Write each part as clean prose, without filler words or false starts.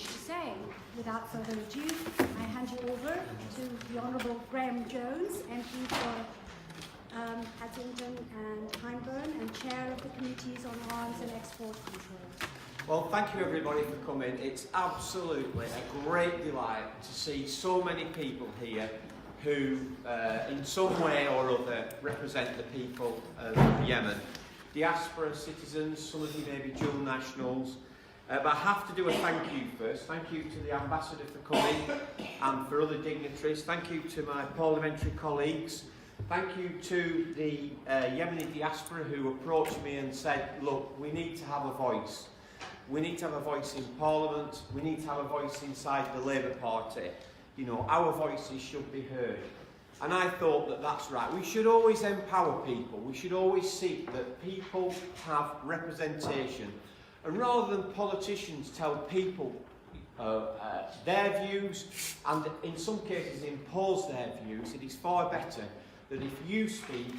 much to say. Without further ado, I hand you over to the Honourable Graham Jones, MP for Haslington and Hyndburn and Chair of the Committees on Arms and Export Control. Well, thank you everybody for coming. It's absolutely a great delight to see so many people here who, in some way or other, represent the people of Yemen. Diaspora citizens, some of you may be dual nationals, but I have to do a thank you first. Thank you to the Ambassador for coming and for other dignitaries. Thank you to my parliamentary colleagues. Thank you to the Yemeni diaspora who approached me and said, look, we need to have a voice. We need to have a voice in Parliament. We need to have a voice inside the Labour Party. You know, our voices should be heard. And I thought that that's right. We should always empower people. We should always seek that people have representation. And rather than politicians tell people their views and in some cases impose their views, it is far better that if you speak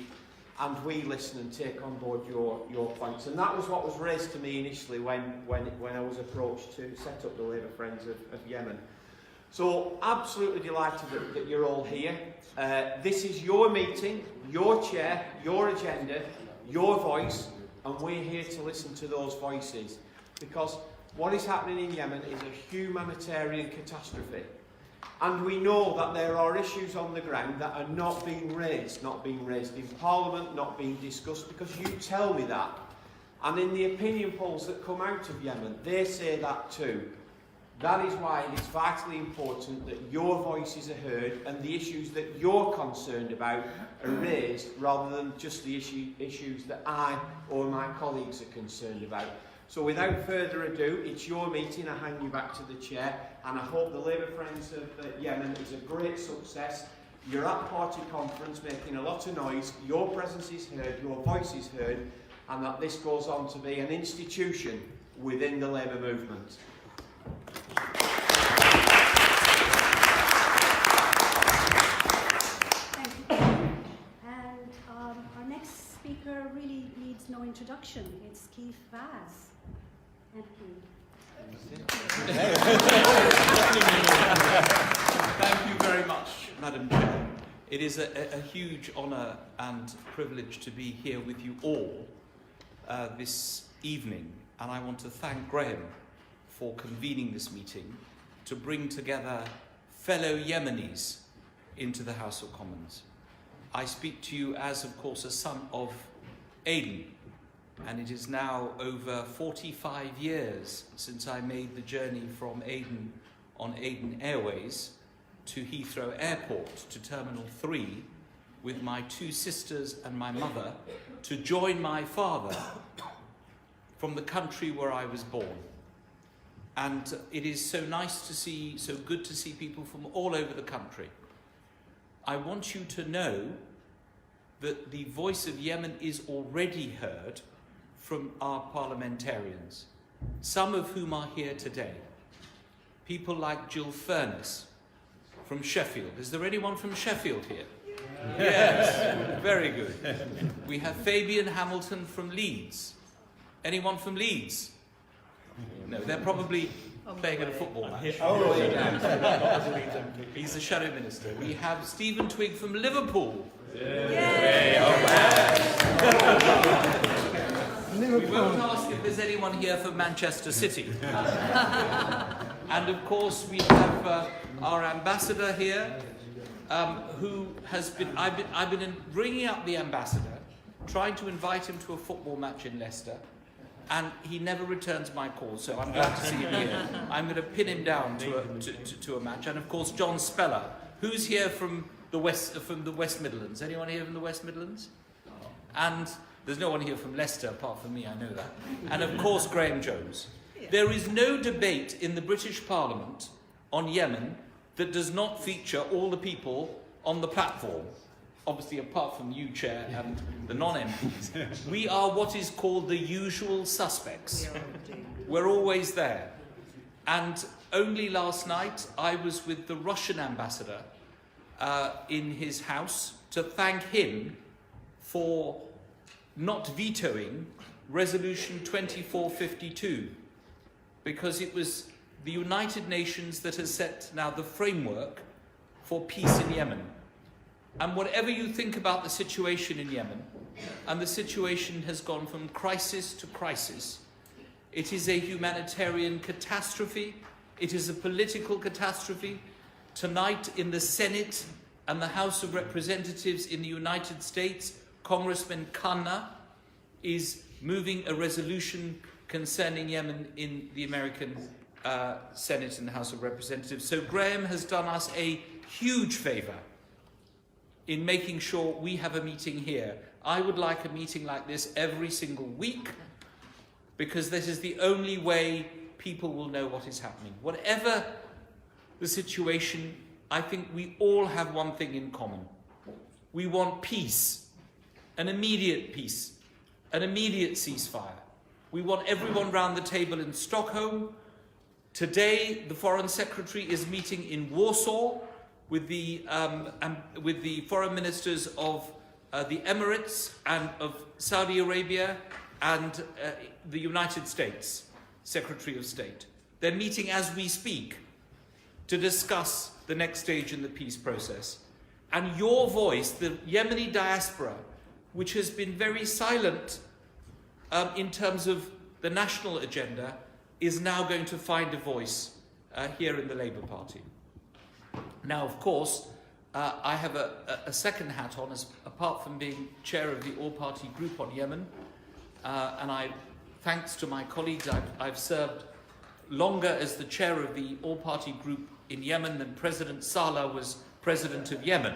and we listen and take on board your points. And that was what was raised to me initially when I was approached to set up the Labour Friends of Yemen. So absolutely delighted that you're all here. This is your meeting, your chair, your agenda, your voice, and we're here to listen to those voices. Because what is happening in Yemen is a humanitarian catastrophe. And we know that there are issues on the ground that are not being raised in Parliament, not being discussed, because you tell me that. And in the opinion polls that come out of Yemen, they say that too. That is why it is vitally important that your voices are heard and the issues that you're concerned about are raised rather than just the issues that I or my colleagues are concerned about. So without further ado, it's your meeting. I hand you back to the chair, and I hope the Labour Friends of Yemen is a great success. You're at party conference making a lot of noise, your presence is heard, your voice is heard, and that this goes on to be an institution within the Labour movement. Thank you. And our next speaker really needs no introduction. It's Vaz MP. Thank you very much, Madam Chair. It is a huge honour and privilege to be here with you all this evening, and I want to thank Graham for convening this meeting to bring together fellow Yemenis into the House of Commons. I speak to you as, of course, a son of Aden, and it is now over 45 years since I made the journey from Aden on Aden Airways to Heathrow Airport to Terminal 3 with my two sisters and my mother to join my father from the country where I was born. And it is so nice to see, so good to see people from all over the country. I want you to know that the voice of Yemen is already heard from our parliamentarians, some of whom are here today. People like Gill Furniss from Sheffield. Is there anyone from Sheffield here? Yes, very good. We have Fabian Hamilton from Leeds. Anyone from Leeds? No, they're probably playing at a football match. Oh, yeah. He's the shadow minister. We have Stephen Twigg from Liverpool. We won't ask if there's anyone here from Manchester City. And of course we have our ambassador here, who has been, I've been ringing up the ambassador, trying to invite him to a football match in Leicester, and he never returns my call, so I'm glad to see him here. I'm going to pin him down to a match. And of course John Speller, who's here from the West Midlands. Anyone here from the West Midlands? And there's no one here from Leicester apart from me, I know that. And of course Graham Jones. There is no debate in the British Parliament on Yemen that does not feature all the people on the platform. Obviously, apart from you, Chair, and the non-MPs. We are what is called the usual suspects. We're always there. And only last night, I was with the Russian ambassador in his house to thank him for not vetoing Resolution 2452, because it was the United Nations that has set now the framework for peace in Yemen. And whatever you think about the situation in Yemen, and the situation has gone from crisis to crisis, it is a humanitarian catastrophe, it is a political catastrophe. Tonight in the Senate and the House of Representatives in the United States, Congressman Khanna is moving a resolution concerning Yemen in the American Senate and the House of Representatives. So Graham has done us a huge favour in making sure we have a meeting here. I would like a meeting like this every single week, because this is the only way people will know what is happening. Whatever the situation, I think we all have one thing in common. We want peace, an immediate peace, an immediate ceasefire. We want everyone round the table in Stockholm. Today, the Foreign Secretary is meeting in Warsaw with the foreign ministers of the Emirates and of Saudi Arabia and the United States Secretary of State. They're meeting as we speak to discuss the next stage in the peace process. And your voice, the Yemeni diaspora, which has been very silent in terms of the national agenda, is now going to find a voice here in the Labour Party. Now, of course, I have a second hat on, apart from being chair of the all-party group on Yemen, and thanks to my colleagues, I've served longer as the chair of the all-party group in Yemen than President Saleh was president of Yemen.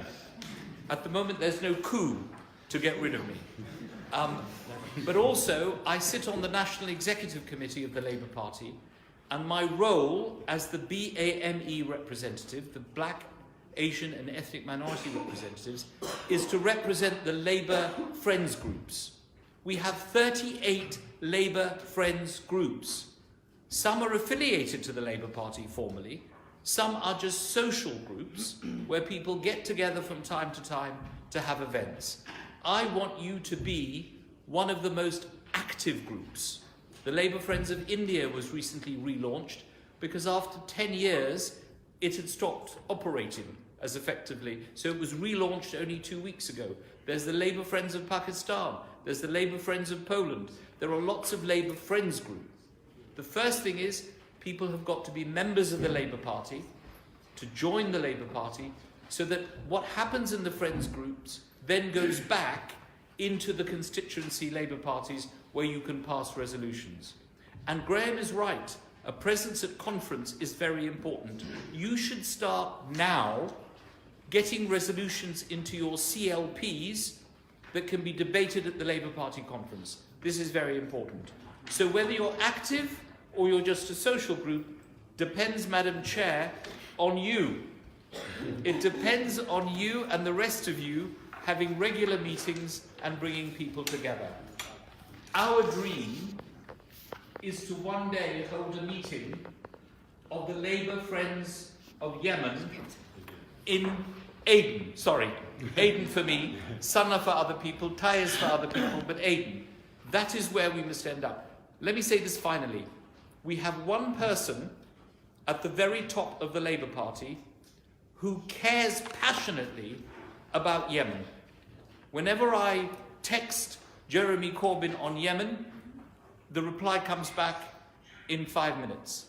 At the moment, there's no coup to get rid of me. But also, I sit on the National Executive Committee of the Labour Party, and my role as the BAME representative, the Black, Asian and Ethnic Minority representatives, is to represent the Labour Friends groups. We have 38 Labour Friends groups. Some are affiliated to the Labour Party formally, some are just social groups where people get together from time to time to have events. I want you to be one of the most active groups. The Labour Friends of India was recently relaunched because after 10 years it had stopped operating as effectively, so it was relaunched only 2 weeks ago. There's the Labour Friends of Pakistan, there's the Labour Friends of Poland. There are lots of Labour Friends groups. The first thing is people have got to be members of the Labour Party, to join the Labour Party, so that what happens in the Friends groups then goes back into the constituency Labour parties where you can pass resolutions. And Graham is right, a presence at conference is very important. You should start now getting resolutions into your CLPs that can be debated at the Labour Party conference. This is very important. So whether you're active or you're just a social group depends, Madam Chair, on you. It depends on you and the rest of you having regular meetings and bringing people together. Our dream is to one day hold a meeting of the Labour Friends of Yemen in Aden. Sorry, Aden for me, Sana for other people, Taiz for other people, but Aden. That is where we must end up. Let me say this finally. We have one person at the very top of the Labour Party who cares passionately about Yemen. Whenever I text Jeremy Corbyn on Yemen, the reply comes back in 5 minutes.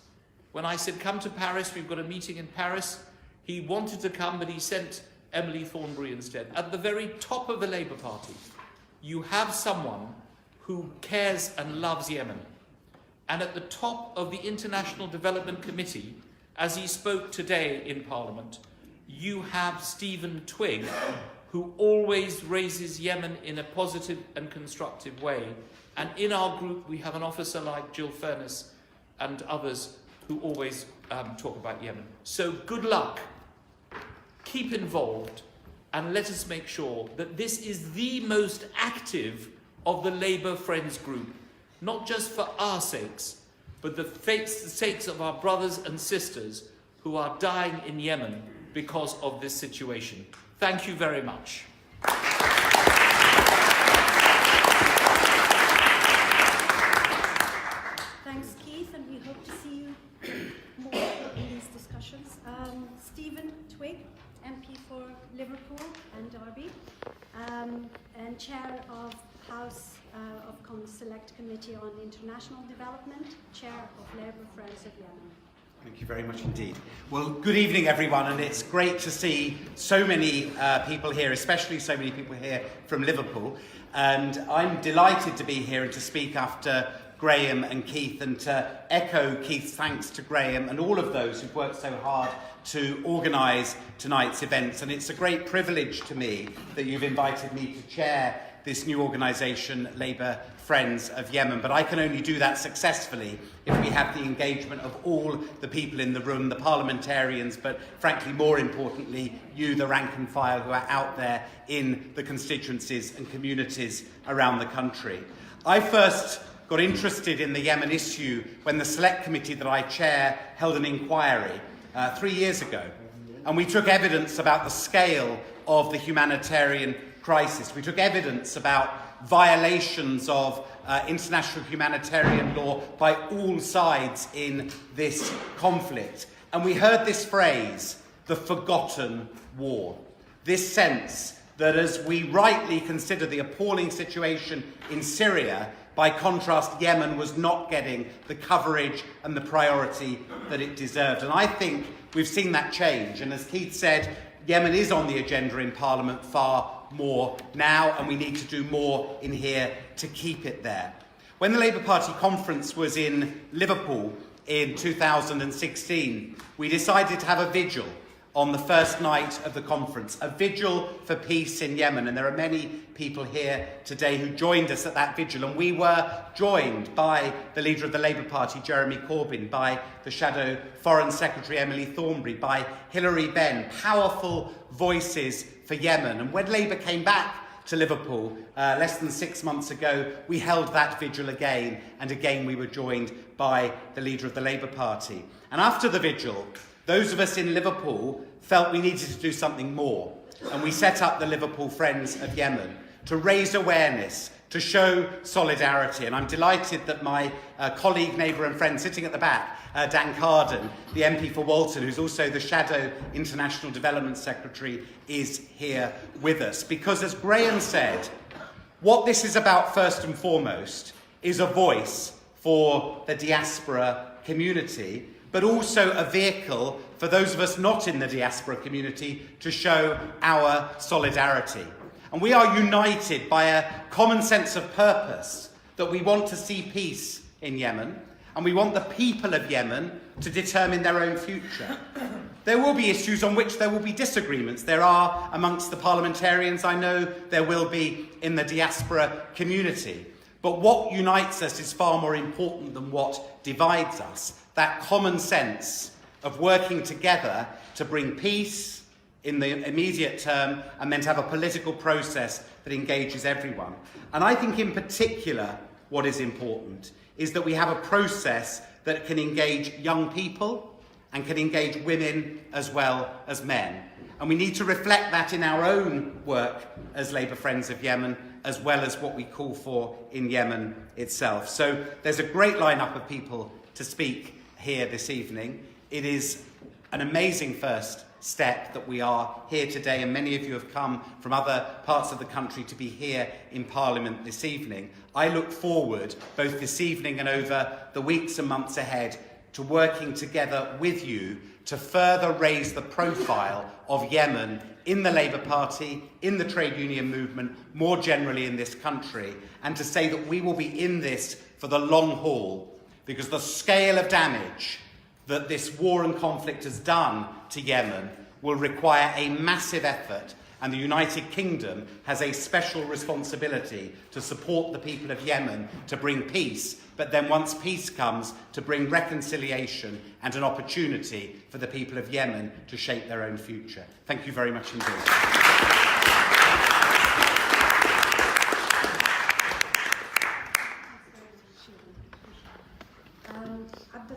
When I said, come to Paris, we've got a meeting in Paris, he wanted to come, but he sent Emily Thornberry instead. At the very top of the Labour Party, you have someone who cares and loves Yemen. And at the top of the International Development Committee, as he spoke today in Parliament, you have Stephen Twigg, who always raises Yemen in a positive and constructive way. And in our group, we have an officer like Gill Furniss and others who always talk about Yemen. So good luck, keep involved, and let us make sure that this is the most active of the Labour Friends group, not just for our sakes, but the sakes of our brothers and sisters who are dying in Yemen because of this situation. Thank you very much. Thanks, Keith, and we hope to see you more MP for Liverpool and Derby, and chair of House of Select Committee on International Development, chair of Labour Friends of Yemen. Thank you very much indeed. Well, good evening everyone, and it's great to see so many people here, especially so many people here from Liverpool. And I'm delighted to be here and to speak after Graham and Keith, and to echo Keith's thanks to Graham and all of those who've worked so hard to organise tonight's events. And it's a great privilege to me that you've invited me to chair this new organisation, Labour Friends of Yemen. But I can only do that successfully if we have the engagement of all the people in the room, the parliamentarians, but frankly, more importantly, you, the rank and file, who are out there in the constituencies and communities around the country. I first got interested in the Yemen issue when the Select Committee that I chair held an inquiry 3 years ago. And we took evidence about the scale of the humanitarian crisis. We took evidence about violations of international humanitarian law by all sides in this conflict. And we heard this phrase, the forgotten war. This sense that as we rightly consider the appalling situation in Syria, by contrast, Yemen was not getting the coverage and the priority that it deserved. And I think we've seen that change. And as Keith said, Yemen is on the agenda in Parliament far more now, and we need to do more in here to keep it there. When the Labour Party conference was in Liverpool in 2016, we decided to have a vigil on the first night of the conference, a vigil for peace in Yemen. And there are many people here today who joined us at that vigil. And we were joined by the leader of the Labour Party, Jeremy Corbyn, by the Shadow Foreign Secretary, Emily Thornberry, by Hilary Benn, powerful voices for Yemen. And when Labour came back to Liverpool less than 6 months ago, we held that vigil again. And again, we were joined by the leader of the Labour Party. And after the vigil, those of us in Liverpool felt we needed to do something more. And we set up the Liverpool Friends of Yemen to raise awareness, to show solidarity. And I'm delighted that my colleague, neighbour and friend sitting at the back, Dan Carden, the MP for Walton, who's also the Shadow International Development Secretary, is here with us. Because as Graham said, what this is about first and foremost is a voice for the diaspora community, but also a vehicle for those of us not in the diaspora community to show our solidarity. And we are united by a common sense of purpose that we want to see peace in Yemen, and we want the people of Yemen to determine their own future. There will be issues on which there will be disagreements. There are amongst the parliamentarians, I know there will be in the diaspora community. But what unites us is far more important than what divides us. That common sense of working together to bring peace in the immediate term, and then to have a political process that engages everyone. And I think in particular what is important is that we have a process that can engage young people and can engage women as well as men. And we need to reflect that in our own work as Labour Friends of Yemen, as well as what we call for in Yemen itself. So there's a great lineup of people to speak here this evening. It is an amazing first step that we are here today, and many of you have come from other parts of the country to be here in Parliament this evening. I look forward, both this evening and over the weeks and months ahead, to working together with you to further raise the profile of Yemen in the Labour Party, in the trade union movement, more generally in this country, and to say that we will be in this for the long haul, because the scale of damage that this war and conflict has done to Yemen will require a massive effort, and the United Kingdom has a special responsibility to support the people of Yemen to bring peace, but then once peace comes, to bring reconciliation and an opportunity for the people of Yemen to shape their own future. Thank you very much indeed.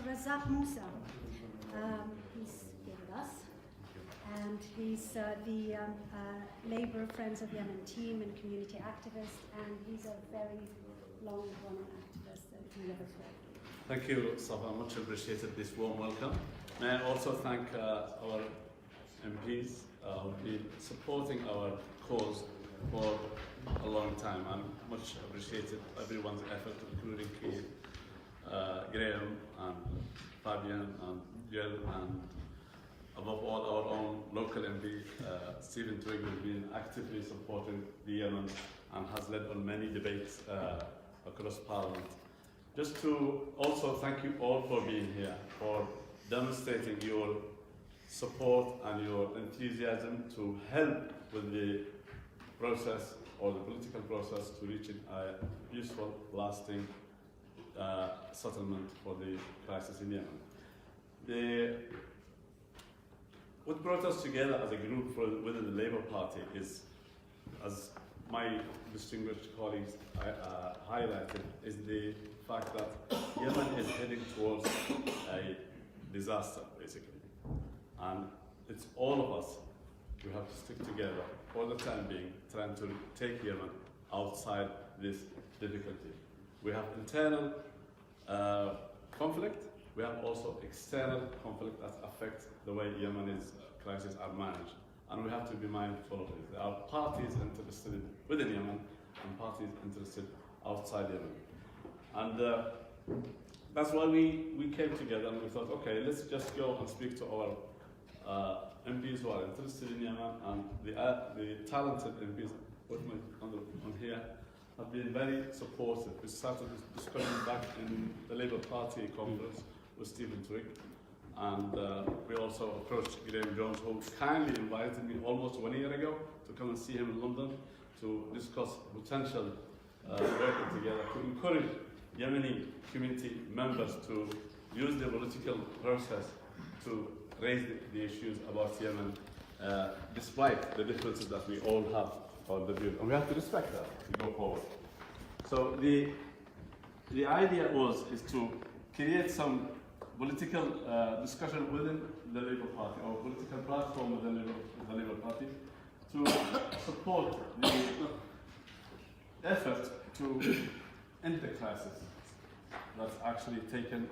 Razak Mossa, he's here with us, and he's the Labour Friends of Yemen team and community activist, and he's a very long-running activist in Liverpool. Thank you, Safa. Much appreciated this warm welcome. May I also thank our MPs who've been supporting our cause for a long time, and much appreciated everyone's effort, including Keith, Graham, and Fabian, and Gill, and above all our own local MP, Stephen Twigg, has been actively supporting the Yemen and has led on many debates across Parliament. Just to also thank you all for being here, for demonstrating your support and your enthusiasm to help with the process or the political process to reach a useful, lasting settlement for the crisis in Yemen. What brought us together as a group within the Labour Party is, as my distinguished colleagues highlighted, is the fact that Yemen is heading towards a disaster, basically. And it's all of us who have to stick together for the time being, trying to take Yemen outside this difficulty. We have internal conflict, we have also external conflict that affects the way Yemen's crises are managed. And we have to be mindful of it. There are parties interested within Yemen and parties interested outside Yemen. And that's why we came together and we thought, okay, let's just go and speak to our MPs who are interested in Yemen, and the talented MPs on here have been very supportive. We started this discussion back in the Labour Party conference with Stephen Twigg, and we also approached Graham Jones, who kindly invited me almost 1 year ago to come and see him in London to discuss potential working together to encourage Yemeni community members to use the political process to raise the issues about Yemen, despite the differences that we all have on the view. And we have to respect that to go forward. So the idea is to create some political discussion within the Labour Party, or political platform within the Labour Party, to support the effort to end the crisis that's actually taken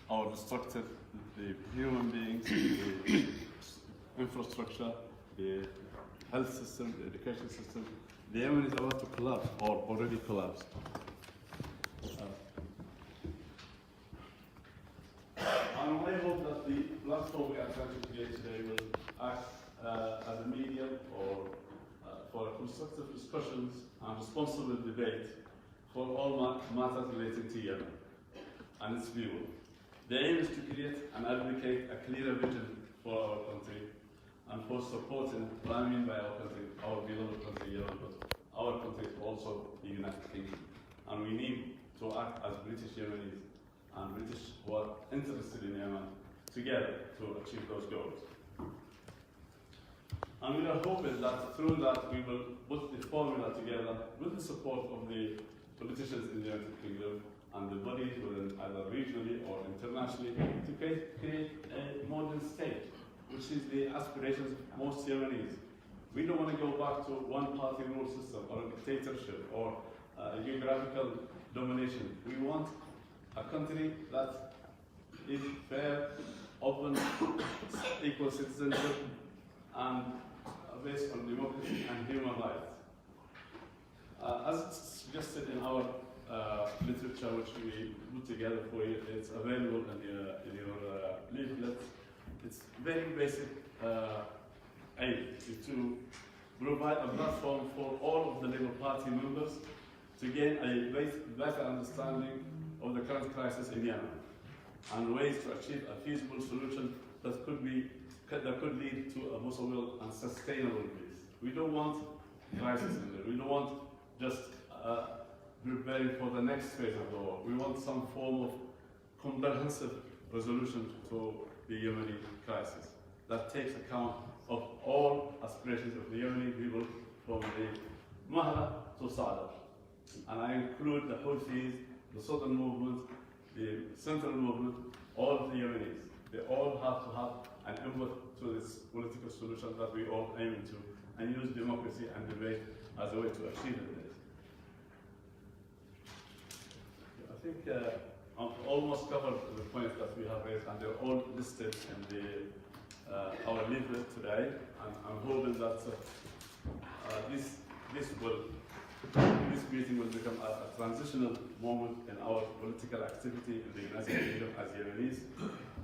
or destructed the human beings, the infrastructure, the health system, the education system. The Yemen is about to collapse, or already collapsed. And I hope that the platform we are trying to create today will act as a medium for constructive discussions and responsible debate for all matters relating to Yemen and its people. The aim is to create and advocate a clearer vision for our country and for supporting, what I mean by our country, our beloved country, Yemen, but our country is also the United Kingdom. And we need to act as British Yemenis and British who are interested in Yemen together to achieve those goals. And we are hoping that through that we will put the formula together with the support of the politicians in the United Kingdom and the bodies within either regionally or internationally to create a modern state, which is the aspirations of most Yemenis. We don't want to go back to one-party rule system or a dictatorship or a geographical domination. We want a country that is fair, open, equal citizenship, and based on democracy and human rights. As suggested in our literature, which we put together for you, it's available in your leaflets. It's very basic aim to provide a platform for all of the Labour Party members to gain a better understanding of the current crisis in Yemen and ways to achieve a feasible solution that could lead to a possible and sustainable peace. We don't want crisis in there. We don't want just preparing for the next phase of the war. We want some form of comprehensive resolution to the Yemeni crisis that takes account of all aspirations of the Yemeni people from the Mahla to Sada. And I include the Houthis, the Southern movement, the Central movement, all of the Yemenis. They all have to have an input to this political solution that we all aim to, and use democracy and debate as a way to achieve it. I think I've almost covered the points that we have raised, and they're all listed in the our leaflet today, and I'm hoping that this meeting will become a transitional moment in our political activity in the United Kingdom as Yemenis,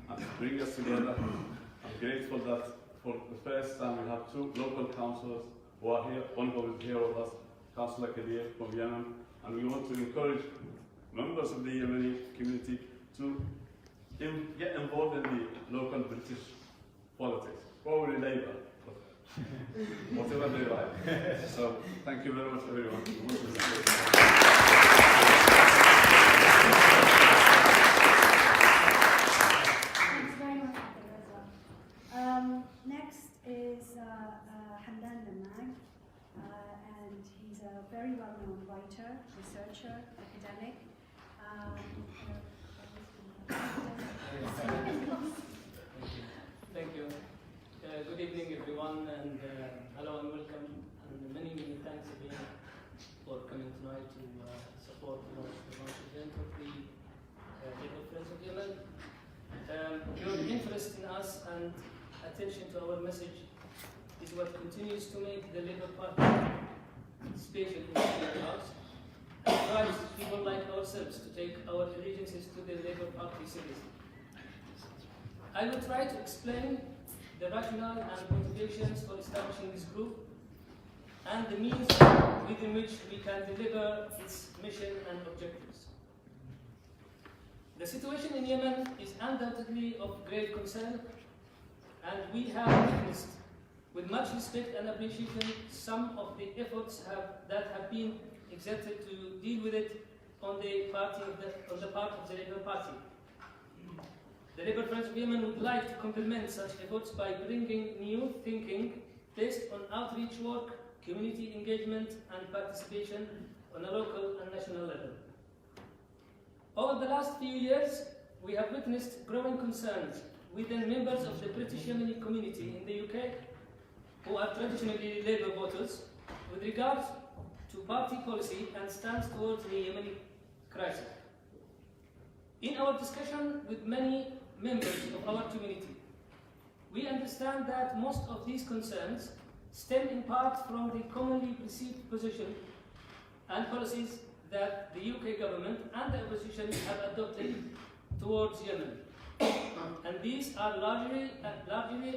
and to bring us together. I'm grateful that for the first time we have two local councillors who are here, one who is here with us, Councillor Qadir from Yemen, and we want to encourage members of the Yemeni community to get involved in the local British politics, probably Labour, whatever they like. So thank you very much, everyone. Thanks very much, Razak. Next is Hamdan Dammag, and he's a very well-known writer, researcher, academic. Thank you. Good evening, everyone, and hello and welcome, and many thanks again for coming tonight to support the launch event of the Gill Furniss of Yemen. Your interest in us and attention to our message is what continues to make the Labour Party special in the House and drives people like ourselves to take our allegiances to the Labour Party seriously. I will try to explain the rationale and motivations for establishing this group and the means within which we can deliver its mission and objectives. The situation in Yemen is undoubtedly of great concern, and we have witnessed with much respect and appreciation some of the efforts that have been exerted to deal with it on the part of the Labour Party. The Labour Friends of Yemen would like to complement such efforts by bringing new thinking based on outreach work, community engagement and participation on a local and national level. Over the last few years, we have witnessed growing concerns within members of the British Yemeni community in the UK, who are traditionally Labour voters, with regard to party policy and stance towards the Yemeni crisis. In our discussion with many members of our community, we understand that most of these concerns stem in part from the commonly perceived position and policies that the UK government and the opposition have adopted towards Yemen. And these are largely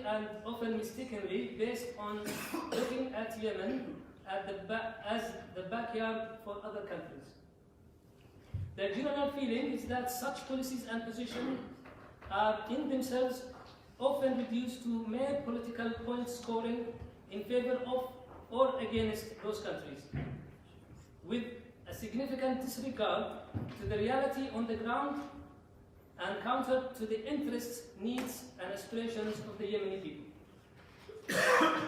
and often mistakenly based on looking at Yemen as the backyard for other countries. The general feeling is that such policies and positions are in themselves often reduced to mere political point scoring in favor of or against those countries, with a significant disregard to the reality on the ground and counter to the interests, needs and aspirations of the Yemeni people.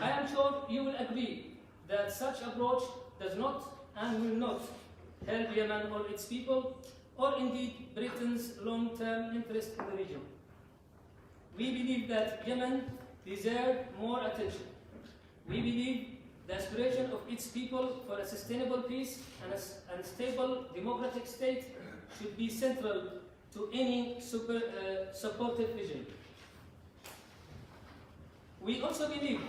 I am sure you will agree that such approach does not and will not help Yemen or its people, or indeed Britain's long-term interest in the region. We believe that Yemen deserves more attention. We believe the aspiration of its people for a sustainable peace and a stable democratic state should be central to any supportive vision. We also believe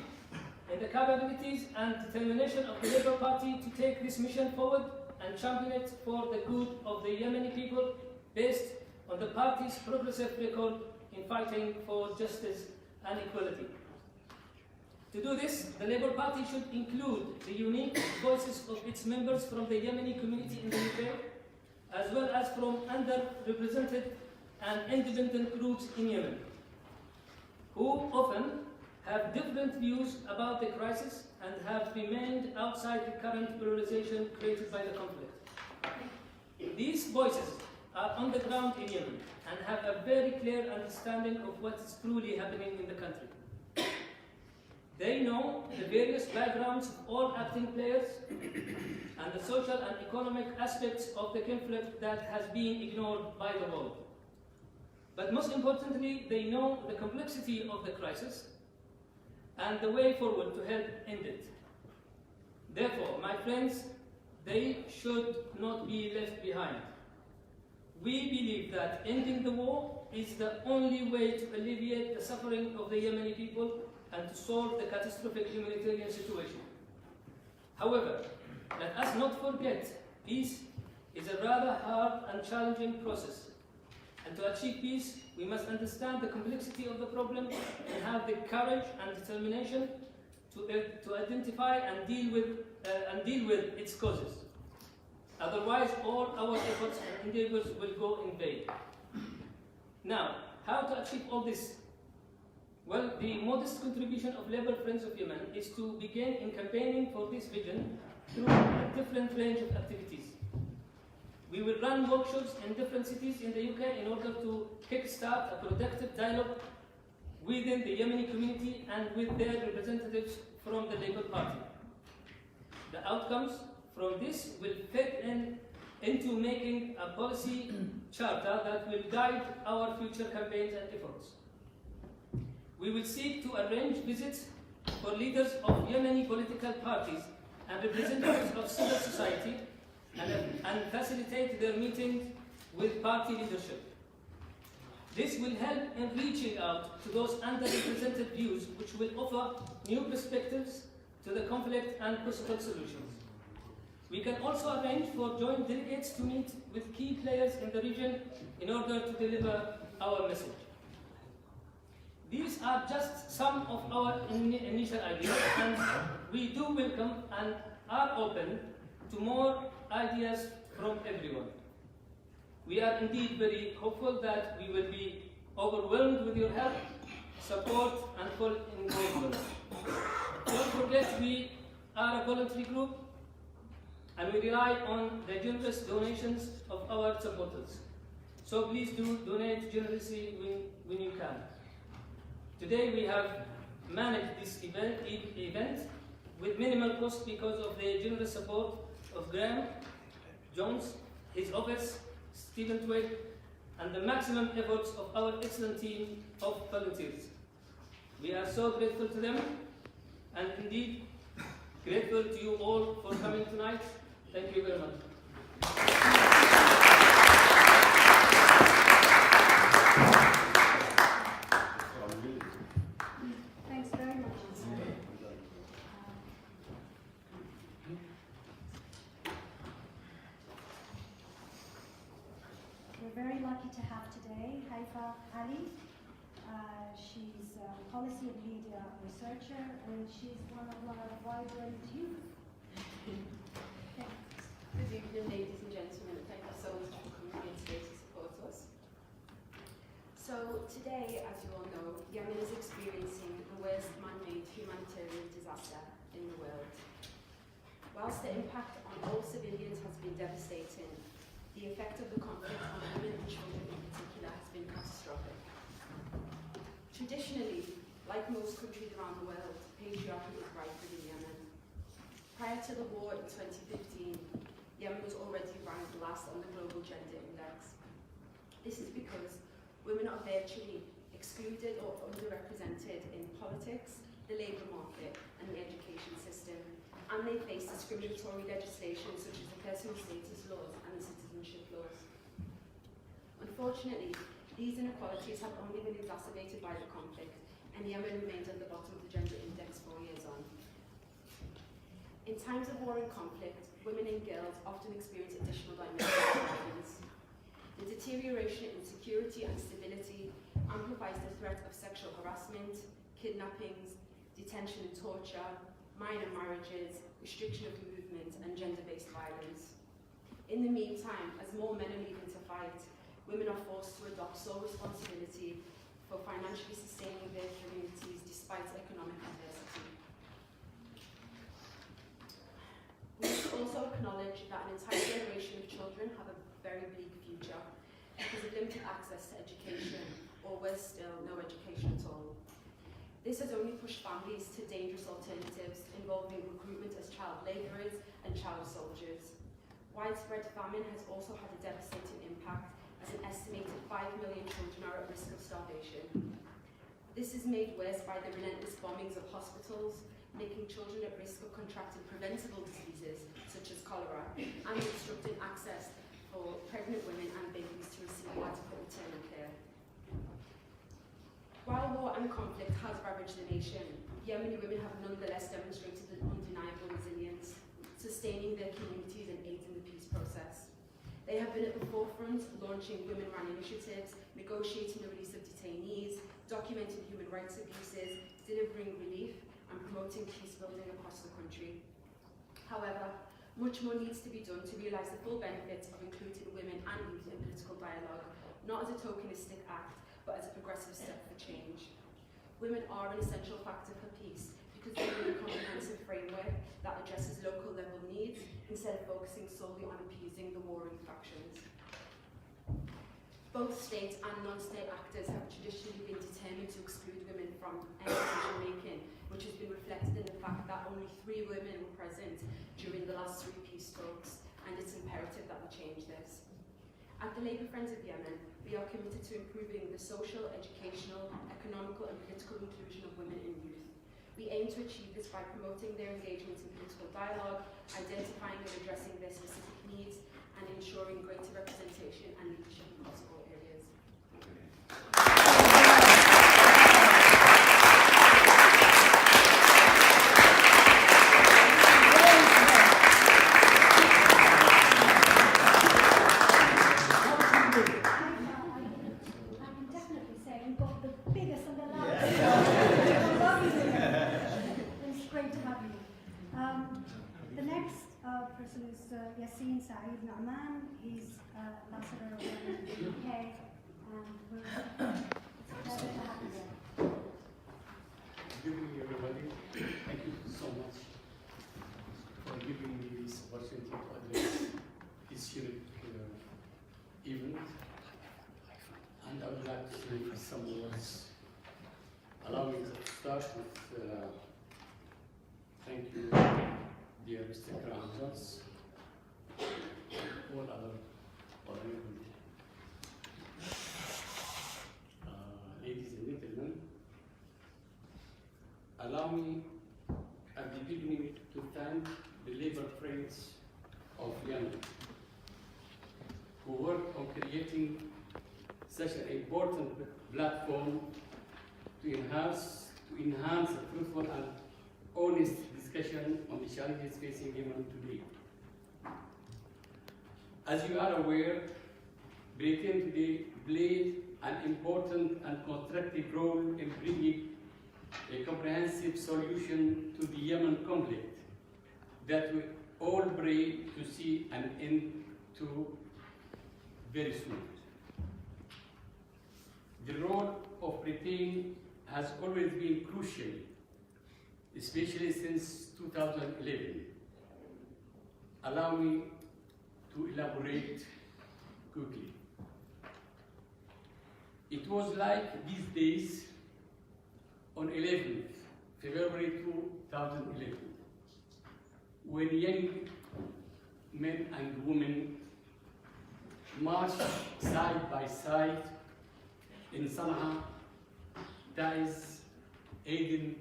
in the capabilities and determination of the Labour Party to take this mission forward and champion it for the good of the Yemeni people based on the party's progressive record in fighting for justice and equality. To do this, the Labour Party should include the unique voices of its members from the Yemeni community in the UK, as well as from underrepresented and independent groups in Yemen, who often have different views about the crisis and have remained outside the current polarization created by the conflict. These voices are on the ground in Yemen and have a very clear understanding of what is truly happening in the country. They know the various backgrounds of all acting players and the social and economic aspects of the conflict that has been ignored by the world. But most importantly, they know the complexity of the crisis and the way forward to help end it. Therefore, my friends, they should not be left behind. We believe that ending the war is the only way to alleviate the suffering of the Yemeni people and to solve the catastrophic humanitarian situation. However, let us not forget, peace is a rather hard and challenging process. And to achieve peace, we must understand the complexity of the problem and have the courage and determination to identify and deal with its causes. Otherwise, all our efforts and endeavors will go in vain. Now, how to achieve all this? Well, the modest contribution of Labour Friends of Yemen is to begin in campaigning for this vision through a different range of activities. We will run workshops in different cities in the UK in order to kickstart a productive dialogue within the Yemeni community and with their representatives from the Labour Party. The outcomes from this will fit into making a policy charter that will guide our future campaigns and efforts. We will seek to arrange visits for leaders of Yemeni political parties and representatives of civil society and facilitate their meetings with party leadership. This will help in reaching out to those underrepresented views, which will offer new perspectives to the conflict and possible solutions. We can also arrange for joint delegates to meet with key players in the region in order to deliver our message. These are just some of our initial ideas, and we do welcome and are open to more ideas from everyone. We are indeed very hopeful that we will be overwhelmed with your help, support, and full involvement. Don't forget, we are a voluntary group, and we rely on the generous donations of our supporters. So please do donate generously when you can. Today we have managed this event with minimal cost because of the generous support of Graham Jones, his office, Stephen Twigg, and the maximum efforts of our excellent team of volunteers. We are so grateful to them, and indeed grateful to you all for coming tonight. Thank you very much. Thanks very much. We're very lucky to have today Hayfa Ali. She's a policy and media researcher, and she's one of our vibrant youth. Good evening, ladies and gentlemen. Thank you so much for coming here today to support us. So today, as you all know, Yemen is experiencing the worst man-made humanitarian disaster in the world. Whilst the impact on all civilians has been devastating, the effect of the conflict on women and children in particular has been catastrophic. Traditionally, like most countries around the world, patriarchy is rife in Yemen. Prior to the war in 2015, Yemen was already ranked last on the Global Gender Index. This is because women are virtually excluded or underrepresented in politics, the labour market, and the education system, and they face discriminatory legislation such as the personal status laws and the citizenship laws. Unfortunately, these inequalities have only been exacerbated by the conflict, and Yemen remains at the bottom of the gender index 4 years on. In times of war and conflict, women and girls often experience additional dimensions of violence. The deterioration in security and stability amplifies the threat of sexual harassment, kidnappings, detention and torture, minor marriages, restriction of movement, and gender-based violence. In the meantime, as more men are leaving to fight, women are forced to adopt sole responsibility for financially sustaining their communities despite economic adversity. We must also acknowledge that an entire generation of children have a very bleak future because of limited access to education, or worse still, no education at all. This has only pushed families to dangerous alternatives involving recruitment as child labourers and child soldiers. Widespread famine has also had a devastating impact, as an estimated 5 million children are at risk of starvation. This is made worse by the relentless bombings of hospitals, making children at risk of contracting preventable diseases such as cholera, and obstructing access for pregnant women and babies to receive adequate maternal care. While war and conflict has ravaged the nation, Yemeni women have nonetheless demonstrated an undeniable resilience, sustaining their communities and aiding the peace process. They have been at the forefront, launching women-run initiatives, negotiating the release of detainees, documenting human rights abuses, delivering relief, and promoting peace building across the country. However, much more needs to be done to realise the full benefits of including women and youth in political dialogue, not as a tokenistic act, but as a progressive step for change. Women are an essential factor for peace because they need a comprehensive framework that addresses local level needs instead of focusing solely on appeasing the warring factions. Both state and non-state actors have traditionally been determined to exclude women from any decision making, which has been reflected in the fact that only 3 women were present during the last 3 peace talks, and it's imperative that we change this. At the Labour Friends of Yemen, we are committed to improving the social, educational, economical and political inclusion of women and youth. We aim to achieve this by promoting their engagement in political dialogue, identifying and addressing their specific needs, and ensuring greater representation and leadership across all areas. Person is Yassin, Saeed, Noman. He's ambassador of the UK, and it's a pleasure to have you here. Good evening, everybody. Thank you so much for giving me this opportunity to address this unique event. And I would like to say some words. Allow me to start with thank you, dear Mr. Kramjans, all other honorable ladies and gentlemen. Allow me at the beginning to thank the Labour Friends of Yemen who worked on creating such an important platform to enhance a truthful and honest discussion on the challenges facing Yemen today. As you are aware, Britain today plays an important and constructive role in bringing a comprehensive solution to the Yemen conflict that we all pray to see an end to very soon. The role of Britain has always been crucial, especially since 2011. Allow me to elaborate quickly. It was like these days on 11th February 2011, when young men and women marched side by side in Sana'a, Taiz, Aden,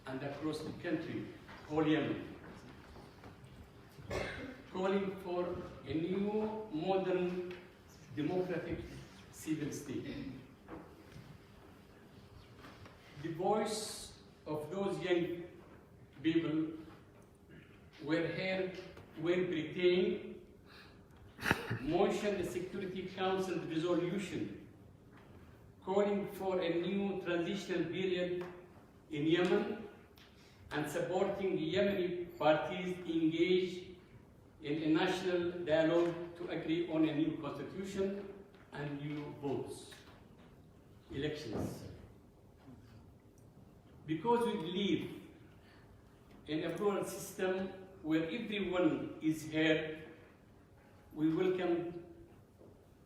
and across the country, whole Yemen, calling for a new, modern, democratic civil state. The voice of those young people were heard when Britain motioned the Security Council resolution calling for a new transitional period in Yemen and supporting the Yemeni parties engaged in a national dialogue to agree on a new constitution and new elections. Because we believe in a plural system where everyone is heard, we welcome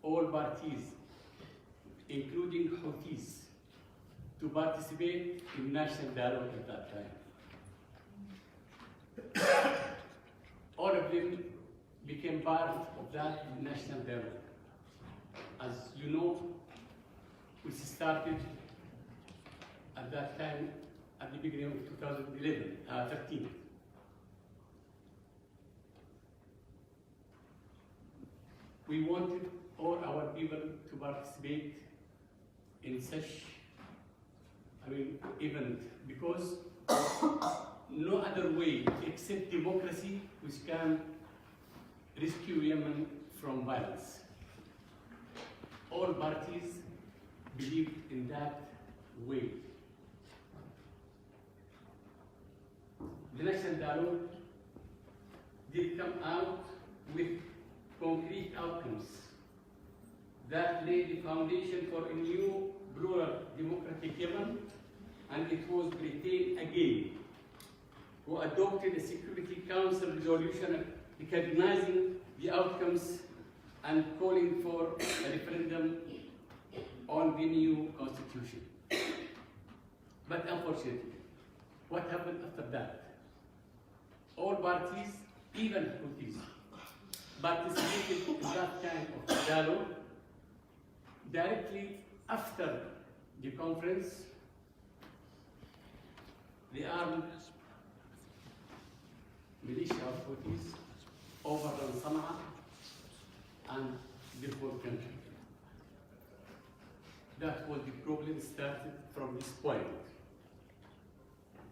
all parties, including Houthis, to participate in national dialogue at that time. All of them became part of that national dialogue. As you know, we started at that time at the beginning of 2013. we wanted all our people to participate in such, event, because no other way except democracy which can rescue Yemen from violence. All parties believe in that way. The national dialogue did come out with concrete outcomes that laid the foundation for a new, plural, democratic Yemen, and it was Britain again who adopted a Security Council resolution recognizing the outcomes and calling for a referendum on the new constitution. But unfortunately, what happened after that? All parties, even Houthis, participated in that kind of dialogue. Directly after the conference, the armed militia of Houthis overran Sana'a and the whole country. That was the problem started from this point.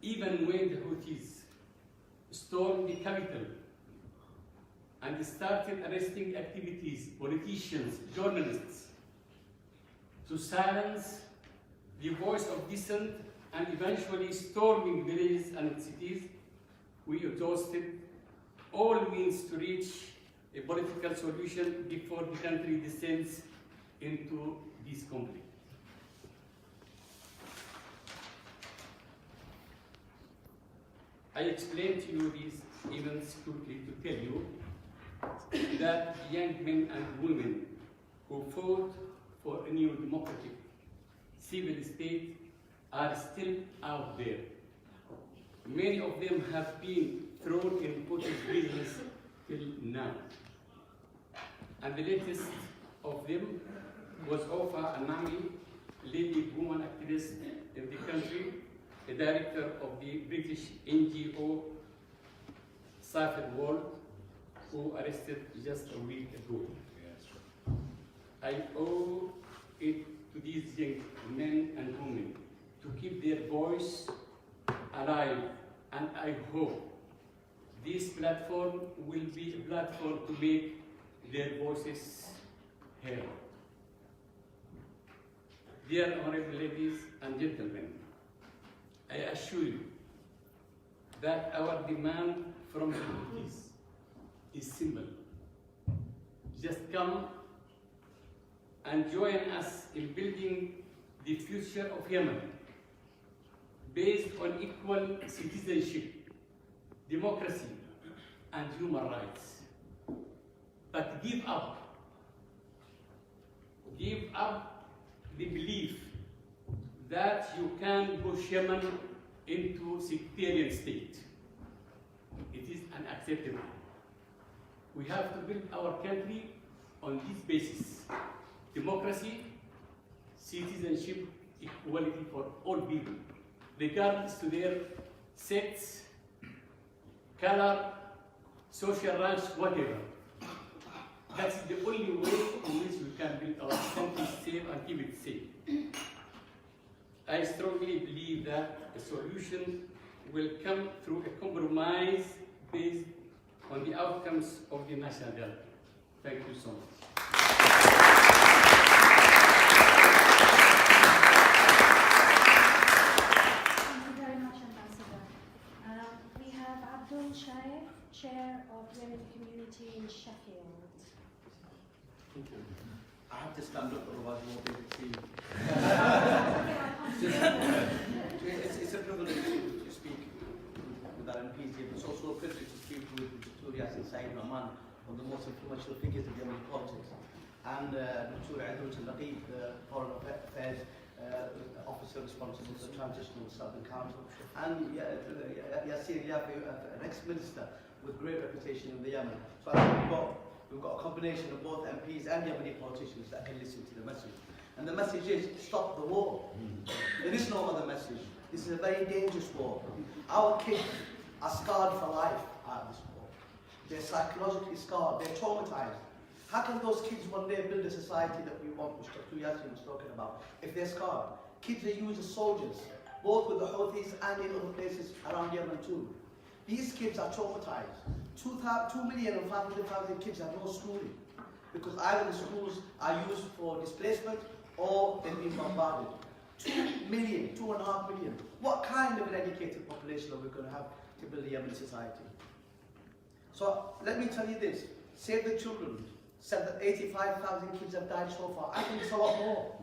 Even when the Houthis stormed the capital and started arresting activities, politicians, journalists, to silence the voice of dissent and eventually storming villages and cities, we exhausted all means to reach a political solution before the country descends into this conflict. I explained to you these events quickly to tell you that young men and women who fought for a new democratic civil state are still out there. Many of them have been thrown in Putin's prisons till now. And the latest of them was Ofa Anami, leading woman activist in the country, a director of the British NGO Safa Mubgar, who arrested just a week ago. I owe it to these young men and women to keep their voice alive, and I hope this platform will be a platform to make their voices heard. Dear honorable ladies and gentlemen, I assure you that our demand from the Houthis is simple. Just come and join us in building the future of Yemen based on equal citizenship, democracy, and human rights. But give up the belief that you can push Yemen into sectarian state. It is unacceptable. We have to build our country on this basis: democracy, citizenship, equality for all people, regardless to their sex, color, social ranks, whatever. That's the only way in which we can build our country safe and keep it safe. I strongly believe that a solution will come through a compromise based on the outcomes of the national dialogue. Thank you so much. Thank you very much, Ambassador. We have Abdul Shaif, Chair of Yemen Community in Sheffield. Thank you. I have to stand up, otherwise you won't be able to see me. It's a privilege to speak with our MPs here, but it's also a privilege to speak with Yassin, Saeed, Noman, one of the most influential figures in Yemen politics, and Abdul Qadir, the Foreign Affairs Officer responsible for the Transitional Southern Council, and Yassin, an ex-minister with great reputation in the Yemen. So I think we've got a combination of both MPs and Yemeni politicians that can listen to the message. And the message is, stop the war. There is no other message. This is a very dangerous war. Our kids are scarred for life out of this war. They're psychologically scarred, they're traumatized. How can those kids one day build a society that we want, which Dr. Yassin was talking about, if they're scarred? Kids are used as soldiers, both with the Houthis and in other places around Yemen too. These kids are traumatized. 2,500,000 kids have no schooling because either the schools are used for displacement or they've been bombarded. 2 million, 2.5 million. What kind of an educated population are we going to have to build a Yemeni society? So let me tell you this, Save the Children said that 85,000 kids have died so far. I think it's a lot more.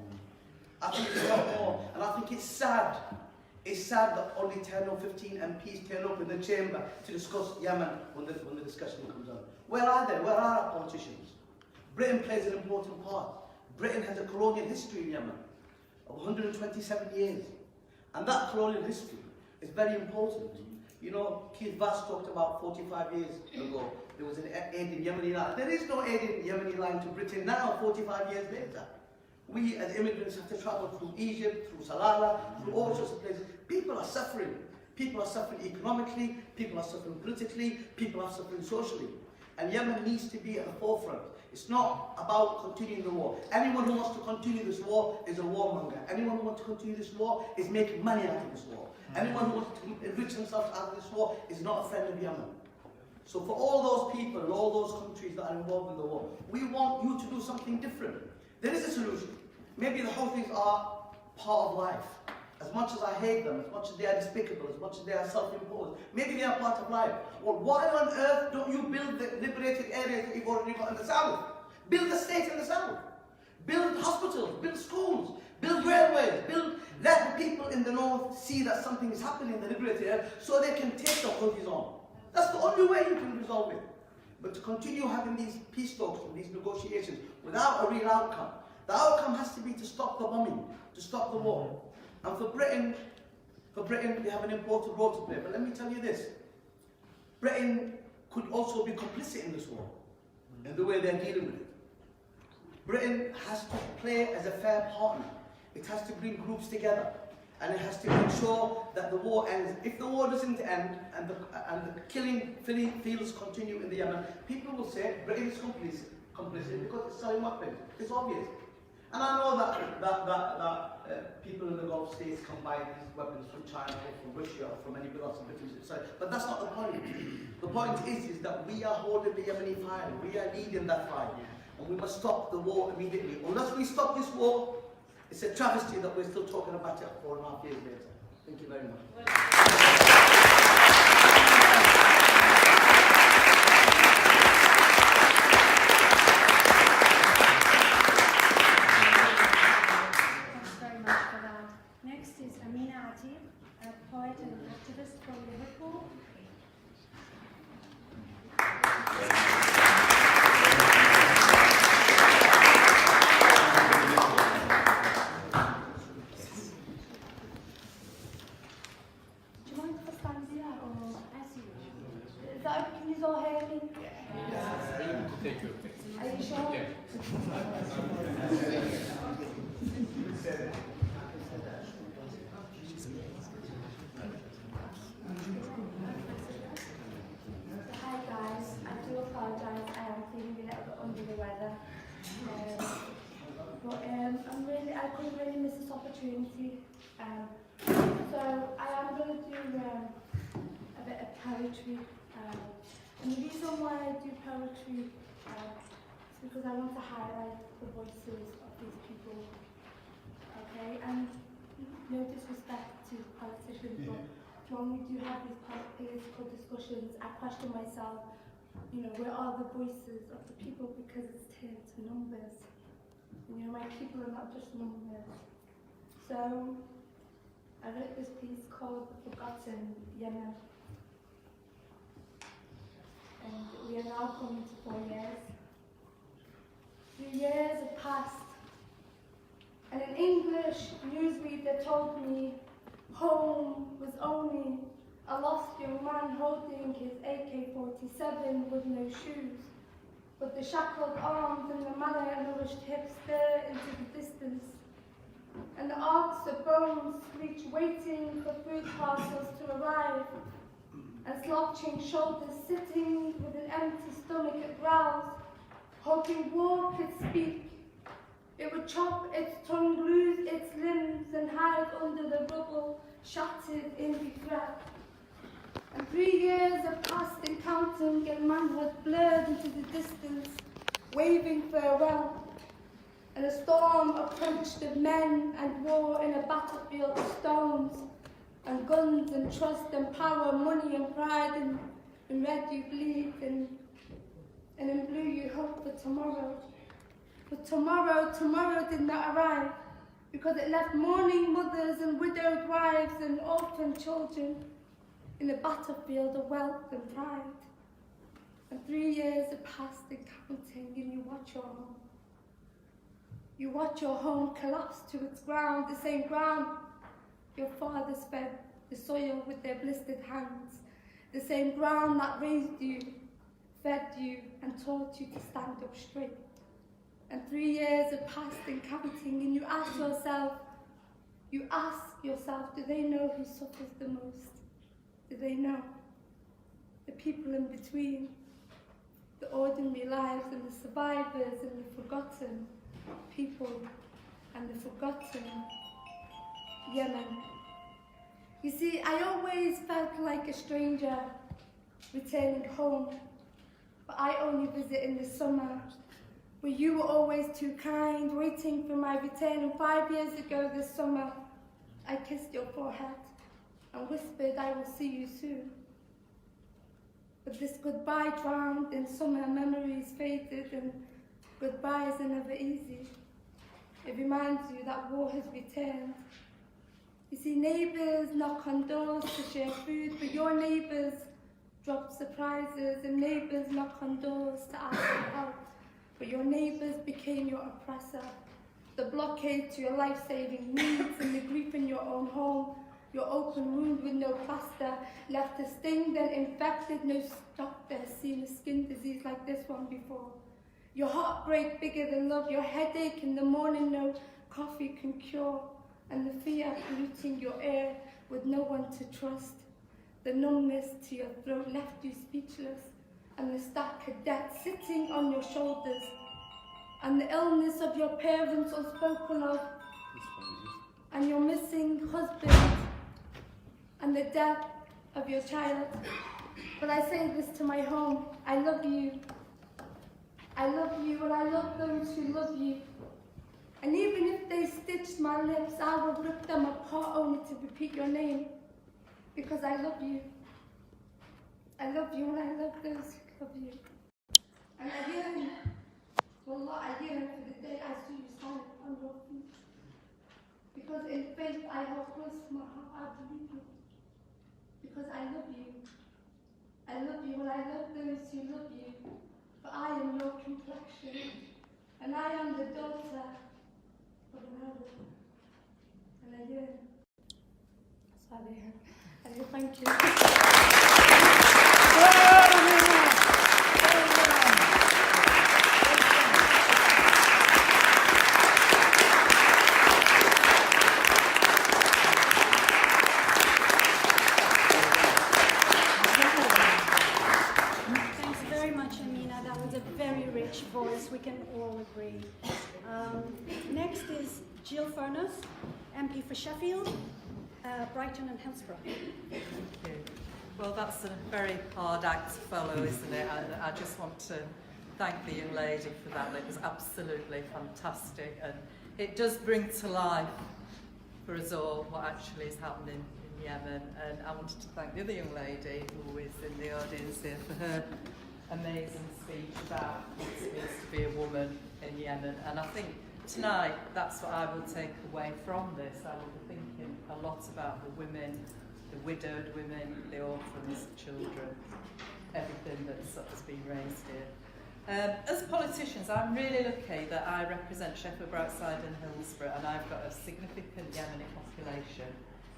I think it's a lot more. And I think it's sad. It's sad that only 10 or 15 MPs turn up in the chamber to discuss Yemen when the discussion comes on. Where are they? Where are our politicians? Britain plays an important part. Britain has a colonial history in Yemen of 127 years. And that colonial history is very important. You know, Keith Vaz talked about 45 years ago, there was an aid in Yemeni line. There is no aid in Yemeni line to Britain now, 45 years later. We as immigrants have to travel through Egypt, through Salalah, through all sorts of places. People are suffering. People are suffering economically, people are suffering politically, people are suffering socially. And Yemen needs to be at the forefront. It's not about continuing the war. Anyone who wants to continue this war is a warmonger. Anyone who wants to continue this war is making money out of this war. Anyone who wants to enrich themselves out of this war is not a friend of Yemen. So for all those people and all those countries that are involved in the war, we want you to do something different. There is a solution. Maybe the Houthis are part of life. As much as I hate them, as much as they are despicable, as much as they are self-imposed, maybe they are part of life. Well, why on earth don't you build the liberated areas that you've already got in the south? Build the state in the south. Build hospitals, build schools, build railways, let the people in the north see that something is happening in the liberated area so they can take the Houthis on. That's the only way you can resolve it. But to continue having these peace talks and these negotiations without a real outcome, the outcome has to be to stop the bombing, to stop the war. And for Britain, they have an important role to play. But let me tell you this, Britain could also be complicit in this war, in the way they're dealing with it. Britain has to play as a fair partner. It has to bring groups together, and it has to make sure that the war ends. If the war doesn't end, and the killing fields continue in the Yemen, people will say Britain is complicit because it's selling weapons. It's obvious. And I know that people in the Gulf states can buy these weapons from China or from Russia or from anybody else in Britain. But that's not the point. The point is that we are holding the Yemeni fire. We are leading that fight. And we must stop the war immediately. Unless we stop this war, it's a travesty that we're still talking about it 4.5 years later. Thank you very much. Next is Amina Atiq, a poet and activist from Liverpool. Do you mind if I stand here or as you? Is that okay? Can you all hear me? Thank you. Are you sure? Yeah. Hi guys, I do apologise, I am feeling a little bit under the weather. I couldn't really miss this opportunity. So I am going to do a bit of poetry. And the reason why I do poetry is because I want to highlight the voices of these people. Okay, and no disrespect to politicians, but when we do have these political discussions, I question myself, you know, where are the voices of the people, because it's turned to numbers. You know, my people are not just numbers. So I wrote this piece called The Forgotten Yemen. And we are now coming to 4 years. 3 years have passed. And an English newsreader told me home was only a lost young man holding his AK-47 with no shoes. But the shackled arms and the malnourished hips stare into the distance. And the arcs of bones reach waiting for food parcels to arrive. And slouching shoulders sitting with an empty stomach at growls. hoping war could speak. It would chop its tongue, lose its limbs, and hide under the rubble, shattered in regret. And 3 years have passed in counting, and manhood blurred into the distance, waving farewell. And a storm approached of men and war in a battlefield of stones, and guns and trust and power, money and pride, and in red you bleed, and in blue you hope for tomorrow. But tomorrow did not arrive, because it left mourning mothers and widowed wives and orphan children in a battlefield of wealth and pride. And 3 years have passed and counting, and you watch your home. You watch your home collapse to its ground, the same ground your fathers fed the soil with their blistered hands, the same ground that raised you, fed you, and taught you to stand up straight. And 3 years have passed and counting, and you ask yourself, do they know who suffers the most? Do they know? The people in between, the ordinary lives and the survivors and the forgotten people and the forgotten Yemen. You see, I always felt like a stranger returning home, but I only visit in the summer, where you were always too kind, waiting for my return. And 5 years ago this summer, I kissed your forehead and whispered, I will see you soon. But this goodbye drowned in summer, memories faded, and goodbyes are never easy. It reminds you that war has returned. You see, neighbours knock on doors to share food, but your neighbours drop surprises, and neighbours knock on doors to ask for help, but your neighbours became your oppressor. The blockade to your life-saving needs, and the grief in your own home, your open wound with no plaster, left a sting, then infected. No doctor has seen a skin disease like this one before. Your heartbreak bigger than love, your headache in the morning no coffee can cure, and the fear polluting your air with no one to trust. The numbness to your throat left you speechless, and the stack of debt sitting on your shoulders, and the illness of your parents unspoken of, and your missing husband, and the death of your child. But I say this to my home, I love you. I love you, and I love those who love you. And even if they stitched my lips, I will rip them apart only to repeat your name, because I love you. I love you, and I love those who love you. And I yearn, wallah, I yearn for the day I see you stand on your feet. Because in faith I hold close to my heart, I believe you. Because I love you. I love you, and I love those who love you. For I am your complexion, and I am the daughter of an Arab. And I yearn. Sorry, thank you. Thanks very much, Amina. That was a very rich voice, we can all agree. Next is Gill Furniss MP for Sheffield, Brighton and Hillsborough. Thank you. Well, that's a very hard act to follow, isn't it? I just want to thank the young lady for that. It was absolutely fantastic, and it does bring to life for us all what actually is happening in Yemen. And I wanted to thank the other young lady who is in the audience here for her amazing speech about what it means to be a woman in Yemen. And I think tonight that's what I will take away from this. I will be thinking a lot about the women, the widowed women, the orphans, children, everything that's sort of been raised here. As politicians, I'm really lucky that I represent Sheffield, Brightside and Hillsborough, and I've got a significant Yemeni population.